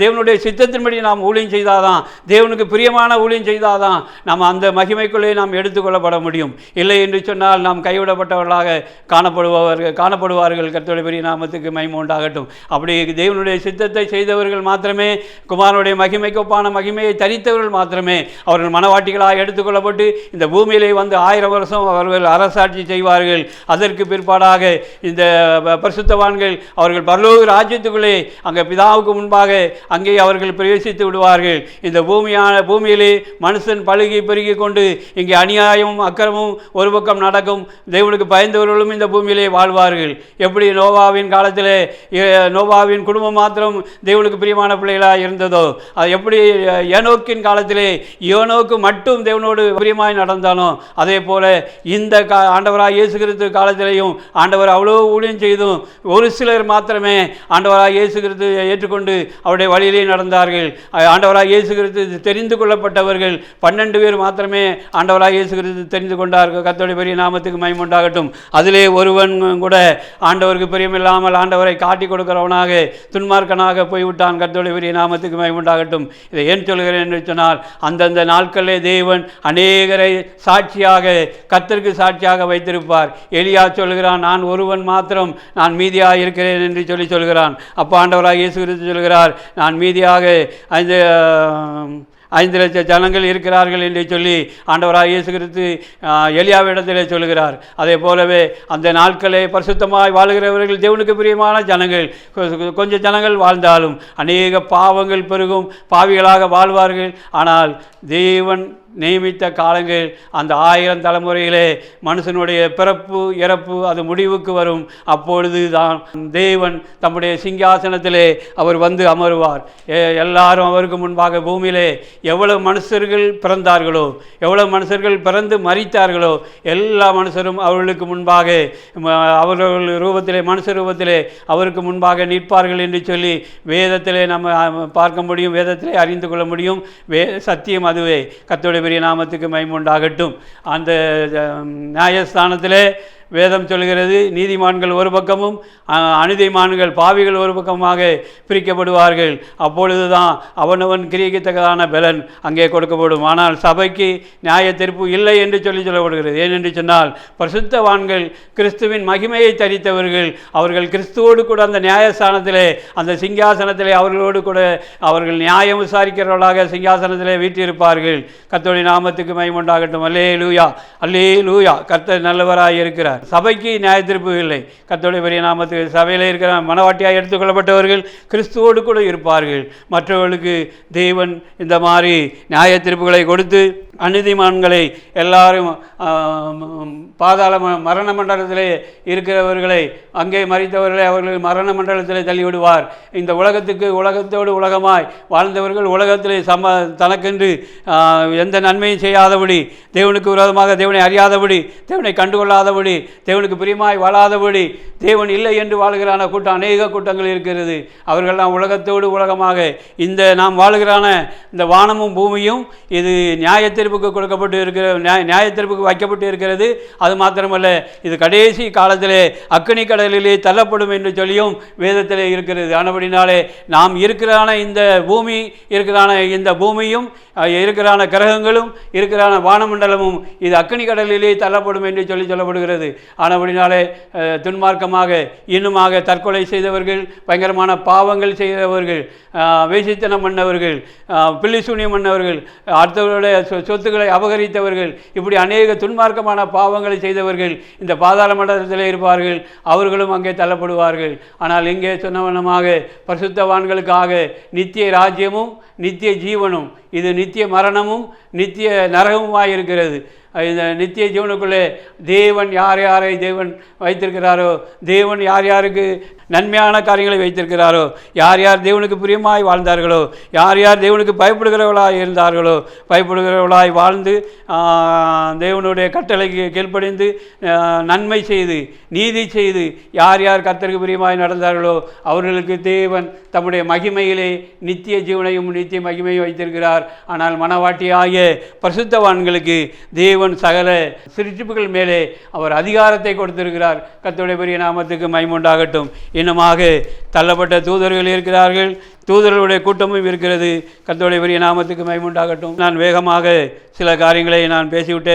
தேவனுடைய சித்தத்தின்படி நாம் ஊழியம் செய்தாதான், தேவனுக்கு பிரியமான ஊழியம் செய்தாதான் நாம் அந்த மகிமைக்குள்ளே நாம் எடுத்துக்கொள்ளப்பட முடியும். இல்லை என்று சொன்னால் நாம் கைவிடப்பட்டவர்களாக காணப்படுவார்கள். கர்த்தருடைய பெரிய நாமத்துக்கு மகிமை உண்டாகட்டும். அப்படி தேவனுடைய சித்தத்தை செய்தவர்கள் மாத்திரமே, குமாரனுடைய மகிமைக்கொப்பான மகிமையை தரித்தவர்கள் மாத்திரமே அவர்கள் மனவாட்டிகளாக எடுத்துக்கொள்ளப்பட்டு இந்த பூமியிலே வந்து 1000 வருஷம் அவர்கள் அரசாட்சி செய்வார்கள். அதற்கு பிற்பாடாக இந்த பரிசுத்தவான்கள் அவர்கள் பரலோக ராஜ்யத்துக்குள்ளே அங்கே பிதாவுக்கு முன்பாக அங்கே அவர்கள் பிரவேசித்து விடுவார்கள். இந்த பூமியிலே மனுஷன் பழுகி பெருகி கொண்டு இங்கே அநியாயமும் அக்கிரமும் ஒரு பக்கம் நடக்கும். தேவனுக்கு பயந்தவர்களும் இந்த பூமியிலே வாழ்வார்கள். எப்படி நோவாவின் காலத்திலே நோவாவின் குடும்பம் மாத்திரம் தேவனுக்கு பிரியமான பிள்ளைகளாக இருந்ததோ, அது எப்படி ஏனோக்கின் காலத்திலே ஏனோக்கு மட்டும் தேவனோடு பிரியமாய் நடந்தானோ, அதே போல இந்த ஆண்டவராக இயேசு கிறிஸ்து காலத்திலேயும் ஆண்டவர் அவ்வளோ ஊழியம் செய்தும் ஒரு சிலர் மாத்திரமே ஆண்டவராக இயேசு கிறிஸ்து ஏற்றுக்கொண்டு அவருடைய வழியிலே நடந்தார்கள். ஆண்டவராக இயேசு கிறிஸ்து தெரிந்து கொள்ளப்பட்டவர்கள் 12 பேர் மாத்திரமே ஆண்டவராக இயேசு கிறிஸ்து தெரிந்து கொண்டார்கள். கர்த்தருடைய பெரிய நாமத்துக்கு மகிமை உண்டாகட்டும். அதிலே ஒருவன் கூட ஆண்டவருக்கு பிரியமில்லாமல் ஆண்டவரை காட்டி கொடுக்கிறவனாக துன்மார்க்கனாக போய்விட்டான். கர்த்தருடைய பெரிய நாமத்துக்கு மகிமை உண்டாகட்டும். இதை ஏன் சொல்கிறேன் என்று சொன்னால், அந்தந்த நாட்களிலே தேவன் அநேகரை சாட்சியாக, கர்த்தருக்கு சாட்சியாக வைத்திருப்பார். எலியா சொல்கிறான், நான் ஒருவன் மாத்திரம் நான் மீதியாக இருக்கிறேன் என்று சொல்கிறான். அப்போ ஆண்டவராக இயேசு கிறிஸ்து சொல்கிறார், நான் மீதியாக அந்த 5,00,000 ஜனங்கள் இருக்கிறார்கள் என்று சொல்லி ஆண்டவராக இயேசு கிறிஸ்து எலியாவிடத்திலே சொல்கிறார். அதே போலவே அந்த நாட்களே பரிசுத்தமாய் வாழுகிறவர்கள் தேவனுக்கு பிரியமான ஜனங்கள். கொஞ்சம் ஜனங்கள் வாழ்ந்தாலும் அநேக பாவங்கள் பெருகும், பாவிகளாக வாழ்வார்கள். ஆனால் தேவன் நியமித்த காலங்கள் அந்த 1000 தலைமுறையிலே மனுஷனுடைய பிறப்பு இறப்பு அது முடிவுக்கு வரும். அப்பொழுது தான் தேவன் தம்முடைய சிங்காசனத்திலே அவர் வந்து அமருவார். எல்லாரும் அவருக்கு முன்பாக பூமியிலே எவ்வளவு மனுஷர்கள் பிறந்தார்களோ, எவ்வளவு மனுஷர்கள் பிறந்து மரித்தார்களோ, எல்லா மனுஷரும் அவர்களுக்கு முன்பாக அவர்கள் ரூபத்திலே மனுஷ ரூபத்திலே அவருக்கு முன்பாக நிற்பார்கள் என்று சொல்லி வேதத்திலே நம்ம பார்க்க முடியும், வேதத்திலே அறிந்து கொள்ள முடியும். சத்தியம் அதுவே. கர்த்தருடைய பெரிய நாமத்துக்கு மகிமை உண்டாகட்டும். அந்த நியாயஸ்தானத்திலே வேதம் சொல்கிறது, நீதிமான்கள் ஒரு பக்கமும் அநீதிமான்கள் பாவிகள் ஒரு பக்கமாக பிரிக்கப்படுவார்கள். அப்பொழுது தான் அவனவன் கிரியத்தக்கதான பலன் அங்கே கொடுக்கப்படும். ஆனால் சபைக்கு நியாய தீர்ப்பு இல்லை என்று சொல்லப்படுகிறது. ஏனென்று சொன்னால் பரிசுத்தவான்கள் கிறிஸ்துவின் மகிமையை தரித்தவர்கள். அவர்கள் கிறிஸ்துவோடு கூட அந்த நியாயஸ்தானத்திலே அந்த சிங்காசனத்திலே அவர்களோடு கூட அவர்கள் நியாயம் விசாரிக்கிறவர்களாக சிங்காசனத்திலே வீற்றிருப்பார்கள். கர்த்தருடைய நாமத்துக்கு மகிமை உண்டாகட்டும். அல்லேலூயா, அல்லேலூயா. கர்த்தர் நல்லவராய் இருக்கிறார். சபைக்கு நியாய தீர்ப்பு இல்லை. கர்த்தருடைய பெரிய நாமத்துக்கு சபையில் இருக்கிற மனவாட்டியாக எடுத்துக்கொள்ளப்பட்டவர்கள் கிறிஸ்துவோடு கூட இருப்பார்கள். மற்றவர்களுக்கு தேவன் இந்த மாதிரி நியாய தீர்ப்புகளை கொடுத்து அநீதிமான்களை எல்லாரும் பாதாள மரண மண்டலத்திலே இருக்கிறவர்களை அங்கே மறித்தவர்களை அவர்கள் மரண மண்டலத்திலே தள்ளிவிடுவார். இந்த உலகத்தோடு உலகமாய் வாழ்ந்தவர்கள் உலகத்திலே தனக்கென்று எந்த நன்மையும் செய்யாதபடி, தேவனுக்கு விரோதமாக தேவனை அறியாதபடி, தேவனை கண்டுகொள்ளாதபடி, தேவனுக்கு பிரியமாய் வாழாதபடி, தேவன் இல்லை என்று வாழ்கிறான கூட்டம் அநேக கூட்டங்கள் இருக்கிறது. அவர்கள்லாம் உலகத்தோடு உலகமாக இந்த நாம் வாழ்கிறான இந்த வானமும் பூமியும் இது நியாயத்திற்கு கொடுக்கப்பட்டு இருக்கிற நியாயத்திற்கு வைக்கப்பட்டு இருக்கிறது. அது மாத்திரமல்ல, இது கடைசி காலத்திலே அக்கினி கடலிலே தள்ளப்படும் என்று சொல்லியும் வேதத்திலே இருக்கிறது. ஆனபடினாலே நாம் இருக்கிறான இந்த பூமி இருக்கிறான இந்த பூமியும் இருக்கிறான கிரகங்களும் இருக்கிறான வானமண்டலமும் இது அக்கினி கடலிலே தள்ளப்படும் என்று சொல்லப்படுகிறது. ஆனபடினாலே துன்மார்க்கமாக இன்னுமாக தற்கொலை செய்தவர்கள், பயங்கரமான பாவங்கள் செய்தவர்கள், வேசித்தனம் பண்ணவர்கள், பில்லிசூனியம் பண்ணவர்கள், அடுத்தவர்களுடைய சொத்துக்களை அபகரித்தவர்கள், இப்படி அநேக துன்மார்க்கமான பாவங்களை செய்தவர்கள் இந்த பாதாள மண்டலத்தில் இருப்பார்கள். அவர்களும் அங்கே தள்ளப்படுவார்கள். ஆனால் இங்கே சொன்னவனமாக பரிசுத்தவான்களுக்காக நித்திய ராஜ்யமும் நித்திய ஜீவனும், இது நித்திய மரணமும் நித்திய நரகமுமாயிருக்கிறது. இந்த நித்திய ஜீவனுக்குள்ளே தேவன் யார் யாரை தேவன் வைத்திருக்கிறாரோ, தேவன் யார் யாருக்கு நன்மையான காரியங்களை வைத்திருக்கிறாரோ, யார் யார் தேவனுக்கு பிரியமாய் வாழ்ந்தார்களோ, யார் யார் தேவனுக்கு பயப்படுகிறவர்களாய் இருந்தார்களோ, பயப்படுகிறவர்களாய் வாழ்ந்து தேவனுடைய கட்டளைக்கு கீழ்ப்படிந்து நன்மை செய்து நீதி செய்து யார் யார் கர்த்தருக்கு பிரியமாய் நடந்தார்களோ அவர்களுக்கு தேவன் தம்முடைய மகிமையிலே நித்திய ஜீவனையும் நித்திய மகிமையும் வைத்திருக்கிறார். ஆனால் மனவாட்டியாகிய பரிசுத்தவான்களுக்கு தேவன் சகல சிருஷ்டிப்புகள் மேலே அவர் அதிகாரத்தை கொடுத்திருக்கிறார். கர்த்தருடைய பெரிய நாமத்துக்கு மகிமை உண்டாகட்டும். இன்னுமாக தள்ளப்பட்ட தூதர்கள் இருக்கிறார்கள், தூதர்களுடைய கூட்டமும் இருக்கிறது. கர்த்தருடைய பெரிய நாமத்துக்கு மகிமை உண்டாகட்டும். நான் வேகமாக சில காரியங்களை நான் பேசிவிட்டே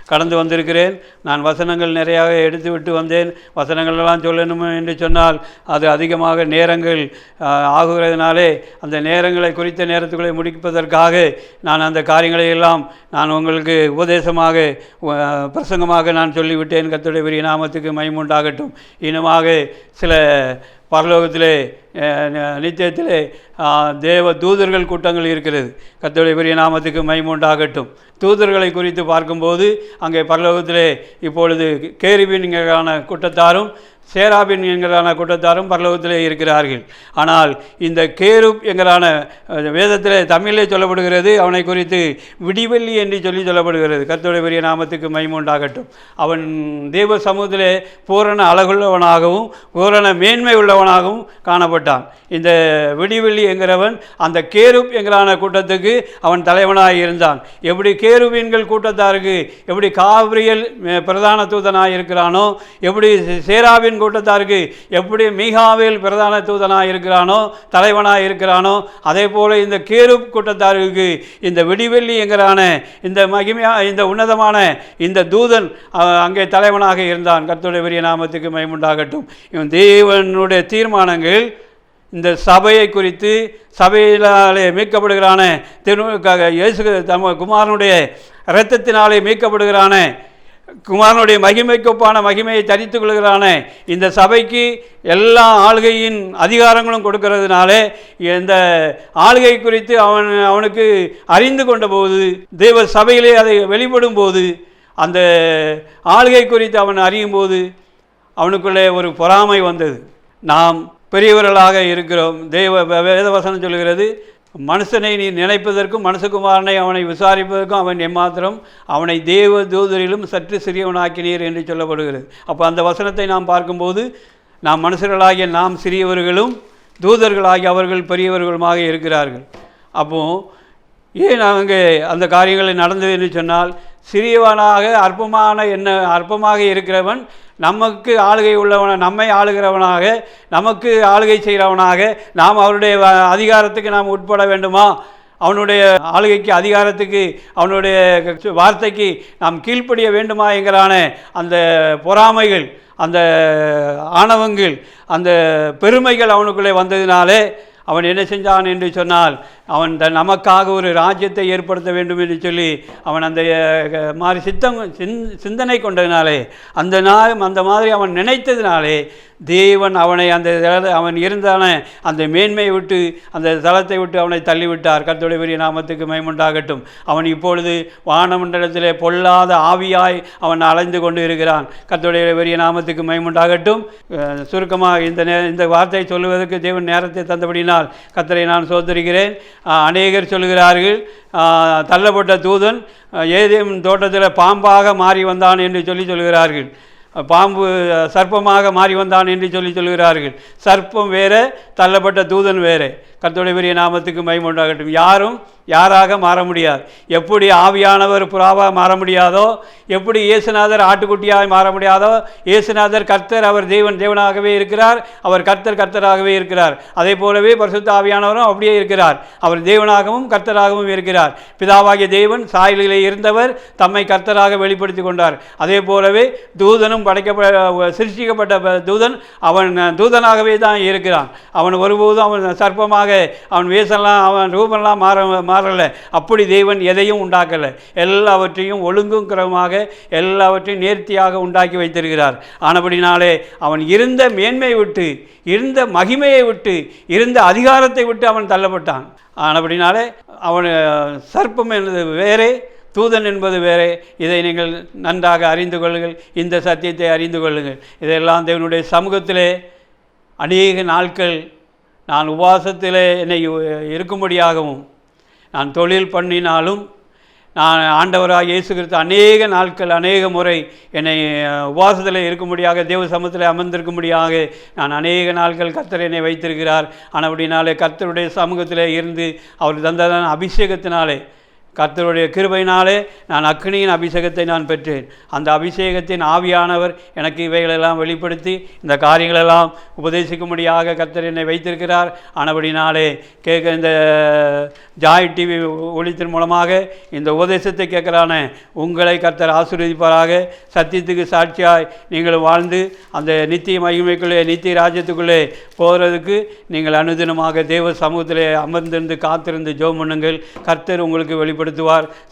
கடந்து வந்திருக்கிறேன். நான் வசனங்கள் நிறையாக எடுத்துவிட்டு வந்தேன். வசனங்களெல்லாம் சொல்லணும் என்று சொன்னால் அது அதிகமாக நேரங்கள் ஆகுகிறதுனாலே அந்த நேரங்களை குறித்த நேரத்துக்களை முடிப்பதற்காக நான் அந்த காரியங்களை எல்லாம் நான் உங்களுக்கு உபதேசமாக பிரசங்கமாக நான் சொல்லிவிட்டேன். கர்த்தருடைய பெரிய நாமத்துக்கு மகிமை உண்டாகட்டும். இன்னுமாக சில பரலோகத்திலே நித்தியத்திலே தேவ தூதர்கள் கூட்டங்கள் இருக்கிறது. கர்த்தருடைய பெரிய நாமத்துக்கு மகிமை உண்டாகட்டும். தூதர்களை குறித்து பார்க்கும்போது அங்கே பரலோகத்திலே இப்பொழுது கேருபீன்களான கூட்டத்தாரும் சேராபின் என்கிறான கூட்டத்தாரும் பரலோகத்திலே இருக்கிறார்கள். ஆனால் இந்த கேருப் என்கிறான வேதத்திலே தமிழிலே சொல்லப்படுகிறது, அவனை குறித்து விடிவெள்ளி என்று சொல்லப்படுகிறது. கர்த்தருடைய பெரிய நாமத்துக்கு மகிமை உண்டாகட்டும். அவன் தேவ சமூகத்திலே பூரண அழகுள்ளவனாகவும் பூரண மேன்மை உள்ளவனாகவும் காணப்பட்டான். இந்த விடிவெள்ளி என்கிறவன் அந்த கேருப் என்கிறான கூட்டத்துக்கு அவன் தலைவனாக இருந்தான். எப்படி கேருபீன்கள் கூட்டத்தாருக்கு எப்படி காபிரியல் பிரதான தூதனாக இருக்கிறானோ, எப்படி சேராபின் கூட்டத்தாருக்கு எப்படி மீகாவேல் பிரதான தூதனாக இருக்கிறானோ தலைவனாக இருக்கிறானோ, அதே போல இந்த கேருப் கூட்டத்தாருக்கு இந்த விடிவெள்ளி என்கிறான இந்த மகிமையா இந்த உன்னதமான இந்த தூதன் அங்கே தலைவனாக இருந்தான். கர்த்தருடைய பெரிய நாமத்துக்கு மகிமை உண்டாகட்டும். இவன் தேவனுடைய தீர்மானங்கள் இந்த சபையை குறித்து, சபையினாலே மீட்கப்படுகிறான இயேசு தம் குமாரனுடைய இரத்தத்தினாலே மீட்கப்படுகிறான, குமாரனுடைய மகிமைக்கொப்பான மகிமையை தரித்து கொள்கிறான இந்த சபைக்கு எல்லா ஆளுகையின் அதிகாரங்களும் கொடுக்கிறதுனாலே இந்த ஆளுகை குறித்து அவனுக்கு அறிந்து கொண்ட போது, தேவ சபையிலே அதை வெளிப்படும் போது, அந்த ஆளுகை குறித்து அவன் அறியும் போது அவனுக்குள்ளே ஒரு பொறாமை வந்தது. நாம் பெரியவர்களாக இருக்கிறோம். வேதவசனம் சொல்கிறது, மனுஷனை நீ நினைப்பதற்கும் மனுஷகுமாரனை அவனை விசாரிப்பதற்கும் அவன் எம்மாத்திரம், அவனை தேவ தூதரிலும் சற்று சிறியவனாக்கினீர் என்று சொல்லப்படுகிறது. அப்போ அந்த வசனத்தை நாம் பார்க்கும்போது, நாம் மனுஷர்களாகிய நாம் சிறியவர்களும் தூதர்களாகிய அவர்கள் பெரியவர்களுமாக இருக்கிறார்கள். அப்போது ஏன் அங்கே அந்த காரியங்கள் நடந்தது என்று சொன்னால், சிறியவனாக அற்பமாக இருக்கிறவன் நமக்கு ஆளுகை உள்ளவன, நம்மை ஆளுகிறவனாக, நமக்கு ஆளுகை செய்கிறவனாக, நாம் அவருடைய அதிகாரத்துக்கு நாம் உட்பட வேண்டுமா, அவனுடைய ஆளுகைக்கு அதிகாரத்துக்கு அவனுடைய வார்த்தைக்கு நாம் கீழ்ப்படிய வேண்டுமா என்கிறான அந்த பொறாமைகள், அந்த ஆணவங்கள், அந்த பெருமைகள் அவனுக்குள்ளே வந்ததினாலே அவன் என்ன செஞ்சான் என்று சொன்னால், அவன் நமக்காக ஒரு ராஜ்யத்தை ஏற்படுத்த வேண்டும் என்று சொல்லி அவன் அந்த மாதிரி சிந்தனை கொண்டதினாலே, அந்த மாதிரி அவன் நினைத்ததினாலே தேவன் அவனை அவன் இருந்தான அந்த மேன்மையை விட்டு, அந்த தளத்தை விட்டு அவனை தள்ளிவிட்டார். கர்த்தருடைய பெரிய நாமத்துக்கு மகிமையுண்டாகட்டும். அவன் இப்பொழுது வானமண்டலத்திலே பொல்லாத ஆவியாய் அவன் அலைந்து கொண்டு இருக்கிறான். கர்த்தருடைய பெரிய நாமத்துக்கு மகிமையுண்டாகட்டும். சுருக்கமாக இந்த வார்த்தையை சொல்லுவதற்கு தேவன் நேரத்தை தந்தபடினால் கர்த்தரை நான் சோதரிக்கிறேன். அநேகர் சொல்லுகிறார்கள், தள்ளப்பட்ட தூதன் ஏதேனும் தோட்டத்தில் பாம்பாக மாறி வந்தான் என்று சொல்லுகிறார்கள். பாம்பு சர்ப்பமாக மாறி வந்தான் என்று சொல்லுகிறார்கள். சர்ப்பம் வேறு, தள்ளப்பட்ட தூதன் வேறு. கர்த்தருடைய பெரிய நாமத்துக்கு மகிமை உண்டாகட்டும். யாரும் யாராக மாற முடியாது. எப்படி ஆவியானவர் புறாவாக மாற முடியாதோ, எப்படி இயேசுநாதர் ஆட்டுக்குட்டியாக மாற முடியாதோ, இயேசுநாதர் கர்த்தர், அவர் தேவனாகவே இருக்கிறார், அவர் கர்த்தராகவே இருக்கிறார். அதே போலவே பரிசுத்த ஆவியானவரும் அப்படியே இருக்கிறார். அவர் தேவனாகவும் கர்த்தராகவும் இருக்கிறார். பிதாவாகிய தேவன் சாயலிலே இருந்தவர் தம்மை கர்த்தராக வெளிப்படுத்தி கொண்டார். அதே போலவே தூதனும் சிருஷ்டிக்கப்பட்ட தூதன் அவன் தூதனாகவே தான் இருக்கிறான். அவன் ஒருபோதும் அவன் சர்ப்பமாக, அவன் வேஷம்லாம், அவன் ரூபம்லாம் மாறலை. அப்படி தேவன் எதையும் உண்டாக்கலை. எல்லாவற்றையும் ஒழுங்கும் கிரமமாக, எல்லாவற்றையும் நேர்த்தியாக உண்டாக்கி வைத்திருக்கிறார். ஆனபடினாலே அவன் இருந்த மேன்மையை விட்டு, இருந்த மகிமையை விட்டு, இருந்த அதிகாரத்தை விட்டு அவன் தள்ளப்பட்டான். ஆனபடினாலே அவன் சர்ப்பம் என்பது வேறே, தூதன் என்பது வேறே. இதை நீங்கள் நன்றாக அறிந்து கொள்ளுங்கள். இந்த சத்தியத்தை அறிந்து கொள்ளுங்கள். இதெல்லாம் தேவனுடைய சமூகத்திலே அநேக நாட்கள் நான் உபவாசத்திலே என்னை இருக்கும்படியாகவும், நான் தொழில் பண்ணினாலும், நான் ஆண்டவராக இயேசு கிறிஸ்து அநேக நாட்கள், அநேக முறை என்னை உபவாசத்தில் இருக்கும்படியாக, தேவ சமூகத்தில் அமர்ந்திருக்கும்படியாக நான் அநேக நாட்கள் கர்த்தர் என்னை வைத்திருக்கிறார். ஆனால் அப்படினாலே கர்த்தருடைய சமூகத்தில் இருந்து அவர் தந்ததான அபிஷேகத்தினாலே, கர்த்தருடைய கிருபையினாலே நான் அக்னியின் அபிஷேகத்தை நான் பெற்றேன். அந்த அபிஷேகத்தின் ஆவியானவர் எனக்கு இவைகளெல்லாம் வெளிப்படுத்தி இந்த காரியங்களெல்லாம் உபதேசிக்கும்படியாக கர்த்தர் என்னை வைத்திருக்கிறார். ஆனபடினாலே இந்த ஜாய் டிவி ஒளித்தின் மூலமாக இந்த உபதேசத்தை கேட்குறான உங்களை கர்த்தர் ஆசீர்வதிப்பாராக. சத்தியத்துக்கு சாட்சியாய் நீங்கள் வாழ்ந்து அந்த நித்திய மகிமைக்குள்ளே, நித்திய ராஜ்யத்துக்குள்ளே போகிறதுக்கு நீங்கள் அனுதினமாக தேவ சமூகத்திலே அமர்ந்திருந்து காத்திருந்து ஜெபம் பண்ணுங்கள். கர்த்தர் உங்களுக்கு வெளிப்படுத்துவார்.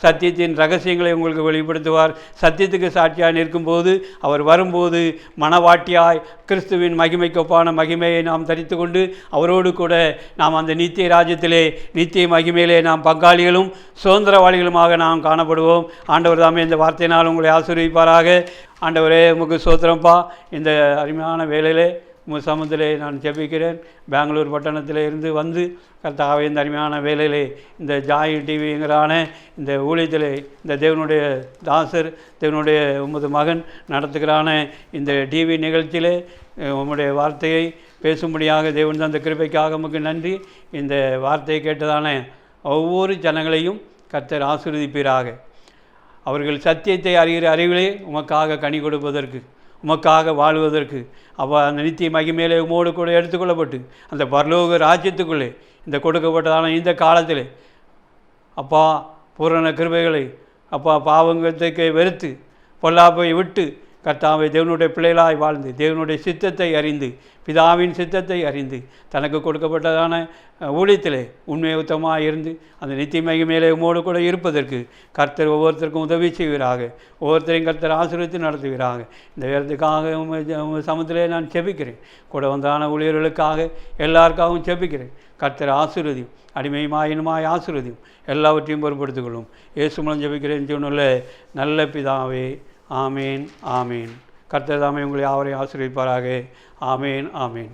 சத்தியத்தின் ரகசியங்களை உங்களுக்கு வெளிப்படுத்துவார். சத்தியத்துக்கு சாட்சியாய் நிற்கும்போது, அவர் வரும்போது மனவாட்டியாய் கிறிஸ்துவின் மகிமைக்கொப்பான மகிமையை நாம் தரித்து கொண்டு அவரோடு கூட நாம் அந்த நித்திய ராஜ்யத்திலே, நித்திய மகிமையிலே நாம் பங்காளிகளும் சுதந்திரவாளிகளுமாக நாம் காணப்படுவோம். ஆண்டவர் தாமே இந்த வார்த்தையினால் உங்களை ஆசீர்வதிப்பாராக. ஆண்டவரே, உமக்கு ஸ்தோத்திரம்பா. இந்த அருமையான வேளையிலே உங்கள் சமூகத்திலே நான் ஜெபிக்கிறேன். பெங்களூர் பட்டணத்தில் இருந்து வந்து கர்த்தாவே இந்த அருமையான வேலையிலே இந்த ஜாய் டிவிங்கிறான இந்த ஊழியத்திலே இந்த தேவனுடைய தாசர், தேவனுடைய உமது மகன் நடத்துகிறான இந்த டிவி நிகழ்ச்சியிலே உம்முடைய வார்த்தையை பேசும்படியாக தேவன் தந்த கிருபைக்காக உமக்கு நன்றி. இந்த வார்த்தையை கேட்டதான ஒவ்வொரு ஜனங்களையும் கர்த்தர் ஆசீர்வதிப்பீராக. அவர்கள் சத்தியத்தை அறிகிற அறிவிலே உமக்காக கனி கொடுப்பதற்கு, உமக்காக வாழ்வதற்கு, அந்த நித்திய மகிமையிலே உமோடு கூட எடுத்துக்கொள்ளப்பட்டு அந்த பரலோக ராஜ்யத்துக்குள்ளே இந்த கொடுக்கப்பட்டதான இந்த காலத்தில் அப்பா பூரண கிருபைகளை, அப்பா பாவங்கத்தை வெறுத்து பொல்லாப்பை விட்டு கர்த்தாவே தேவனுடைய பிள்ளைகளாய் வாழ்ந்து தேவனுடைய சித்தத்தை அறிந்து பிதாவின் சித்தத்தை அறிந்து தனக்கு கொடுக்கப்பட்டதான ஊழியத்திலே உண்மையுத்தமாக இருந்து அந்த நித்திய மகிமையிலே உம்மோடு கூட இருப்பதற்கு கர்த்தர் ஒவ்வொருத்தருக்கும் உதவி செய்வீராக. ஒவ்வொருத்தரையும் கர்த்தர் ஆசீர்வதித்து நடத்துவீராக. இந்த வேதத்துக்காக சமத்திலே நான் செபிக்கிறேன். கூட வந்தான ஊழியர்களுக்காக எல்லாருக்காகவும் செபிக்கிறேன். கர்த்தர் ஆசீர்வதியும், அடிமையுமாயினுமாய் ஆசீர்வதியும், எல்லாவற்றையும் பொறுப்படுத்திக் இயேசு மூலம் ஜெபிக்கிறேன் சொன்னுள்ள நல்ல பிதாவே. ஆமேன் ஆமேன். கர்த்தர் தாமே உங்களை யாவரையும் ஆசீர்வதிப்பாராக. ஆமேன் ஆமேன்.